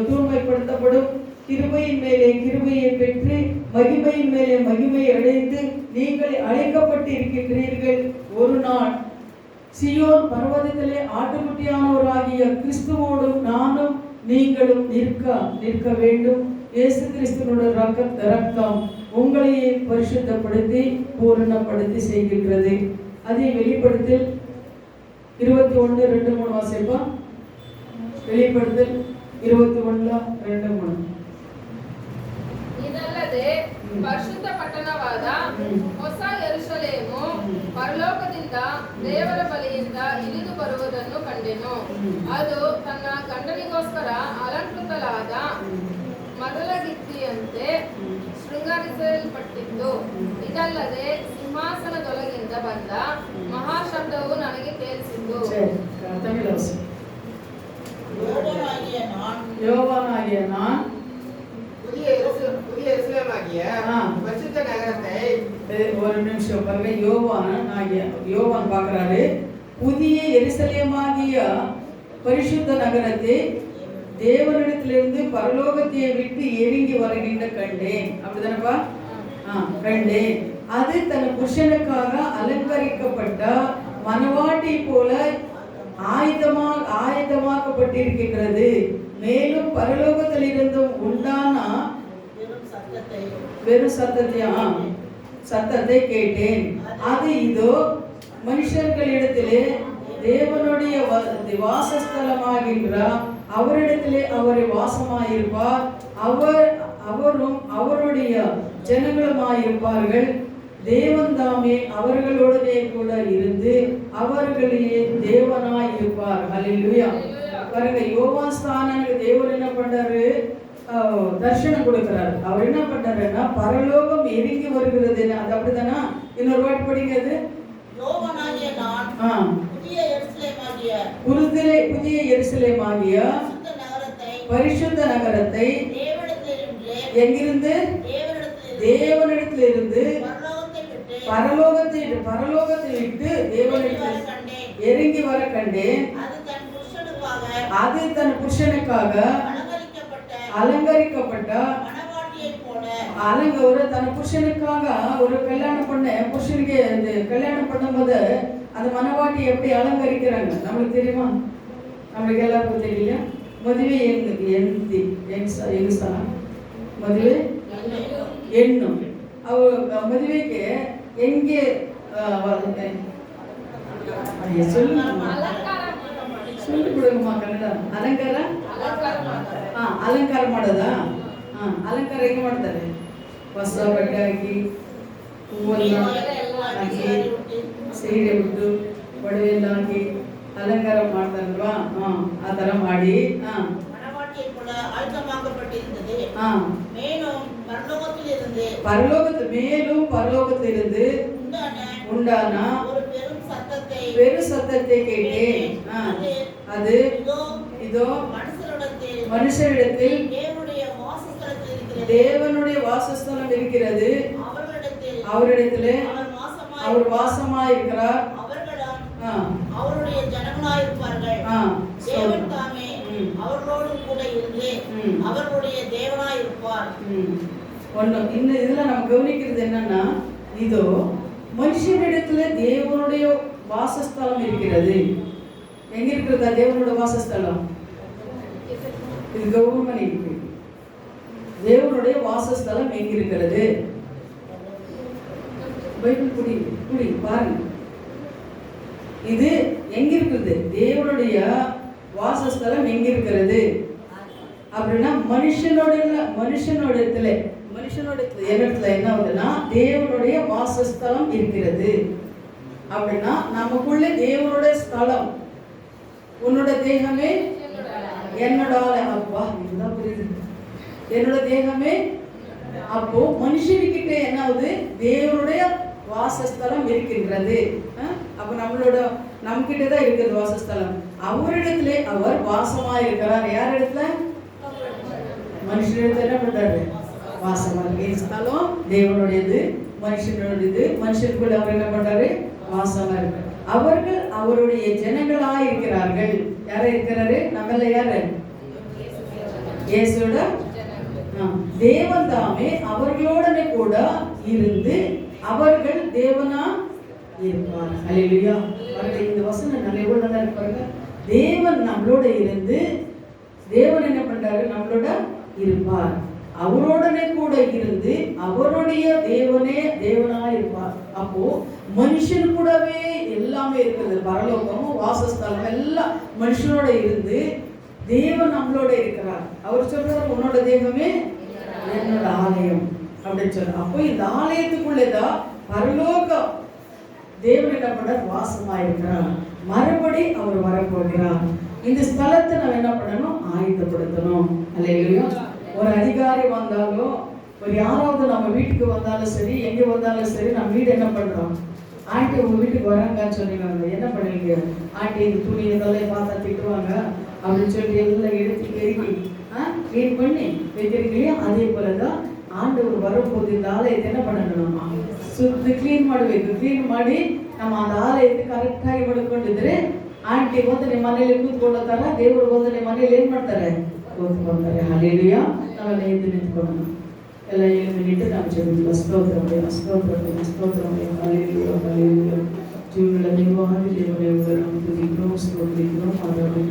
தூய்மைப்படுத்தப்படும். கிருபையின் மேலே கிருபையை பெற்று மகிமையின் மேலே மகிமை அடைந்து நீங்கள் அழைக்கப்பட்டிருக்கின்றீர்கள். ஒரு நாள் சியோன் பர்வதத்திலே ஆட்டுக்குட்டியானவராகிய கிறிஸ்துவோடும் நானும் நீங்களும் நிற்க வேண்டும். இயேசு கிறிஸ்துவோட ரத்தம் உங்களையே பரிசுத்தப்படுத்தி பூரணப்படுத்தி செய்கின்றது. அதே வெளிப்படுத்தல் 21:2-3 வாசிப்பா. வெளிப்படுத்தல் 21:2-3. ಇದಲ್ಲದೆ ಪರಿಶುದ್ಧ ಪಟ್ಟಣವಾದ ಹೊಸ ಯೆರೂಸಲೇಮು ಪರಲೋಕದಿಂದ ದೇವರ ಬಳಿಯಿಂದ ಇಳಿದು ಬರುವುದನ್ನು ಕಂಡೆನು. ಅದು ತನ್ನ ಗಂಡನಿಗೋಸ್ಕರ ಅಲಂಕೃತವಾದ ಮೊದಲ ಗಿತ್ತಿಯಂತೆ ಶೃಂಗರಿಸಲ್ಪಟ್ಟಿತ್ತು. ಇದಲ್ಲದೆ ಸಿಂಹಾಸನದೊಳಗಿಂದ ಬಂದ ಮಹಾಶಬ್ದವು ನನಗೆ ಕೇಳಿಸಿತು. யோவானாகிய நான் புதிய எருசலேமாகிய பரிசுத்த நகரத்தை. ஒரு நிமிஷம் பாருங்க. யோவான் பார்க்கிறாரு. புதிய எருசலேமாகிய பரிசுத்த நகரத்தை தேவனிடத்திலிருந்து பரலோகத்தை விட்டு இறங்கி வருகின்ற கண்டேன். அப்படிதானப்பா? கண்டேன். அது தன் புருஷனுக்காக அலங்கரிக்கப்பட்ட மணவாட்டி போல ஆயுதமாக்கப்பட்டிருக்கின்றது. மேலும் பரலோகத்தில் இருந்தும் உண்டான வெறும் சத்தத்தை கேட்டேன். அது இதோ மனுஷர்களிடத்திலே தேவனுடைய வாசஸ்தலமாகின்ற அவரிடத்திலே அவரை வாசமாயிருப்பார். அவரும் அவருடைய ஜனங்களுமாயிருப்பார்கள். தேவன் தாமே அவர்களுடனே கூட இருந்து அவர்களே தேவனாய் இருப்பார். ஹல்லேலூயா. பாருங்க, யோவான் ஸ்தானனுக்கு தேவன் என்ன பண்றாரு? தர்ஷனம் கொடுக்கிறார். அவர் என்ன பண்றாருன்னா, பரலோகம் இறங்கி வருகிறது. அது அப்படிதானா? இன்னொரு வாட்டி படிங்க. அது யோவானாகிய நான் புதிய எருசலேமாகிய பரிசுத்த நகரத்தை எங்கிருந்து? தேவனிடத்திலிருந்து பரலோகத்தை விட்டு தேவனிடத்தில் இறங்கி வர கண்டேன். அது தன் புருஷனுக்காக அலங்கரிக்கப்பட்ட தன் புருஷனுக்காக ஒரு கல்யாணம் பண்ண புருஷனுக்கு கல்யாணம் பண்ணும்போது அந்த மனவாட்டி எப்படி அலங்கரிக்கிறாங்க நம்மளுக்கு தெரியுமா? நம்மளுக்கு எல்லாருக்கும் தெரியல. ಮದುವೆ ಹೆಂಗಸ ಮದುವೆ ಹೆಣ್ಣು ಮದುವೆಗೆ ಹೆಂಗೆ சொல்லிಬಿಡುಗಮ್ಮ ಕನ್ನಡ. ಅಲಂಕಾರ ಮಾಡೋದಾ? ಅಲಂಕಾರ ಹೆಂಗೆ ಮಾಡ್ತಾರೆ? ಹೊಸ ಬಟ್ಟೆ ಹಾಕಿ, ಹೂವೆಲ್ಲ ಹಾಕಿ, ಸೀರೆ ಉಟ್ಟು, ಒಡವೆ ಎಲ್ಲ ಹಾಕಿ ಅಲಂಕಾರ ಮಾಡ್ತಾರಲ್ವಾ? ಆ ತರ ಮಾಡಿ பரலோகத்திலிருந்து உண்டான பெரும் சத்தத்தை கேட்டேன். அது இதோ மனுஷரிடத்தில் தேவனுடைய வாசஸ்தலம் இருக்கிறது, அவரிடத்திலே அவர் வாசமாயிருக்கிறார், அவருடைய ஜனங்களாயிருப்பார்கள். தேவன் தாமே அவர்களோடு கூட இருந்து அவர்களுடைய தேவனாயிருப்பார். ஒண்ணு இன்னும் இதுல நம்ம கவனிக்கிறது என்னன்னா, இதோ மனுஷனிடத்துல தேவனுடைய வாசஸ்தலம் இருக்கிறது. எங்க இருக்கிறதா தேவனுடைய வாசஸ்தலம்? இது கவர்மெண்ட் இருக்கு. தேவனுடைய வாசஸ்தலம் எங்க இருக்கிறது? பைபிள் குடி பாருங்க. இது எங்க இருக்குது? தேவனுடைய வாசஸ்தலம் எங்க இருக்கிறது அப்படின்னா மனுஷனோடத்துல என்ன ஆகுதுன்னா தேவனுடைய வாசஸ்தலம் இருக்கிறது அப்படின்னா நமக்குள்ள தேவனுடைய ஸ்தலம். உன்னோட தேகமே என்னோட அப்பா, இதுதான் புரியுது. என்னோட தேகமே அப்போ மனுஷனுக்கிட்ட என்ன ஆகுது? தேவனுடைய வாசஸ்தலம் இருக்கின்றது. அப்ப நம்மகிட்ட தான் இருக்கிறது வாசஸ்தலம். அவரிடத்திலே அவர் வாசமா இருக்கிறார். யார் இடத்துல? மனுஷனிடத்துல என்ன பண்றாரு? வாசமா இருக்கு. ஸ்தலம் தேவனுடையது, மனுஷனுடையது. மனுஷனுக்குள்ள அவர் என்ன பண்றாரு? வாசமா இருக்கார். அவர்கள் அவருடைய ஜனங்களா இருக்கிறார்கள். யார இருக்கிறாரு? நம்மள யாரு? இயேசுவோட தேவன் தாமே அவர்களோடனே கூட இருந்து அவர்கள் தேவனா இருப்பார். ஹல்லேலூயா. இந்த வசனம் எவ்வளவு நல்லா இருப்பாங்க. தேவன் நம்மளோட இருந்து, தேவன் என்ன பண்றாரு? நம்மளோட இருப்பார். அவரோடனே கூட இருந்து அவருடைய தேவனே தேவனா இருப்பார். அப்போ மனுஷன் கூடவே எல்லாமே இருக்கிறது. பரலோகமும் வாசஸ்தலம் எல்லாம் மனுஷனோட இருந்து தேவன் நம்மளோட இருக்கிறார். அவர் சொல்றாரு, உன்னோட தேவமே என்னோட ஆலயம் அப்படின்னு சொல்ற. அப்போ இந்த ஆலயத்துக்குள்ளேதான் பரலோகம் தேவன் என்ன பண்றார்? வாசமா இருக்கிறார். மறுபடி அவர் வரப்போகிறார். இந்த ஸ்தலத்தை நம்ம என்ன பண்ணணும்? ஆயத்தப்படுத்தணும். அல்லேலூயா. ஒரு அதிகாரி வந்தாலும், ஒரு யாராவது நம்ம வீட்டுக்கு வந்தாலும் சரி, எங்க வந்தாலும் சரி, நம்ம வீடு என்ன பண்றோம்? ஆண்டி உங்க வீட்டுக்கு வராங்கன்னு சொன்னீங்க, என்ன பண்ணுவீங்க? ஆண்டி இந்த துணி இதெல்லாம் பார்த்தா திட்டுவாங்க அப்படின்னு சொல்லி எல்லாம் எடுத்து பெருக்கி கிளீன் பண்ணி வைக்கிறீங்களே. அதே போலதான் ஆண்டவர் வரும்போது இந்த ஆலயத்தை என்ன பண்ணணும்? ಸುತ್ತ ಕ್ಲೀನ್ ಮಾಡಬೇಕು. ಕ್ಲೀನ್ ಮಾಡಿ ನಮ್ಮ ಆಲಯಕ್ಕೆ ಕರೆಕ್ಟಾಗಿ ಮಾಡ್ಕೊಂಡಿದ್ರೆ ಆಂಟಿ ಬಂದು ನಿಮ್ಮ ಮನೇಲಿ ಕೂತ್ಕೊಳ್ಳೋತಾರ, ದೇವರು ಬಂದು ನಿಮ್ಮ ಮನೇಲಿ ಏನು ಮಾಡ್ತಾರೆ? ಕೂತ್ಕೊಳ್ತಾರೆ. ಹಲ್ಲೆಲೂಯಾ. ನಾವೆಲ್ಲ ಎದ್ದು ನಿಂತ್ಕೊಳ್ಳೋಣ. ಎಲ್ಲ 7 ಮಿನಿಟ್ ನಾವು ಜಪಿಸುವ ಸ್ತೋತ್ರವೇ ಸ್ತೋತ್ರವೇ ಸ್ತೋತ್ರವೇ. Hallelujah hallelujah. ಜೀವಗಳ ದೇವಾದಿ ದೇವರೇ, ನಾವು ತುದಿக்கிறோம், ಸ್ತೋತ್ರಿக்கிறோம், ಆರಾಧನೆ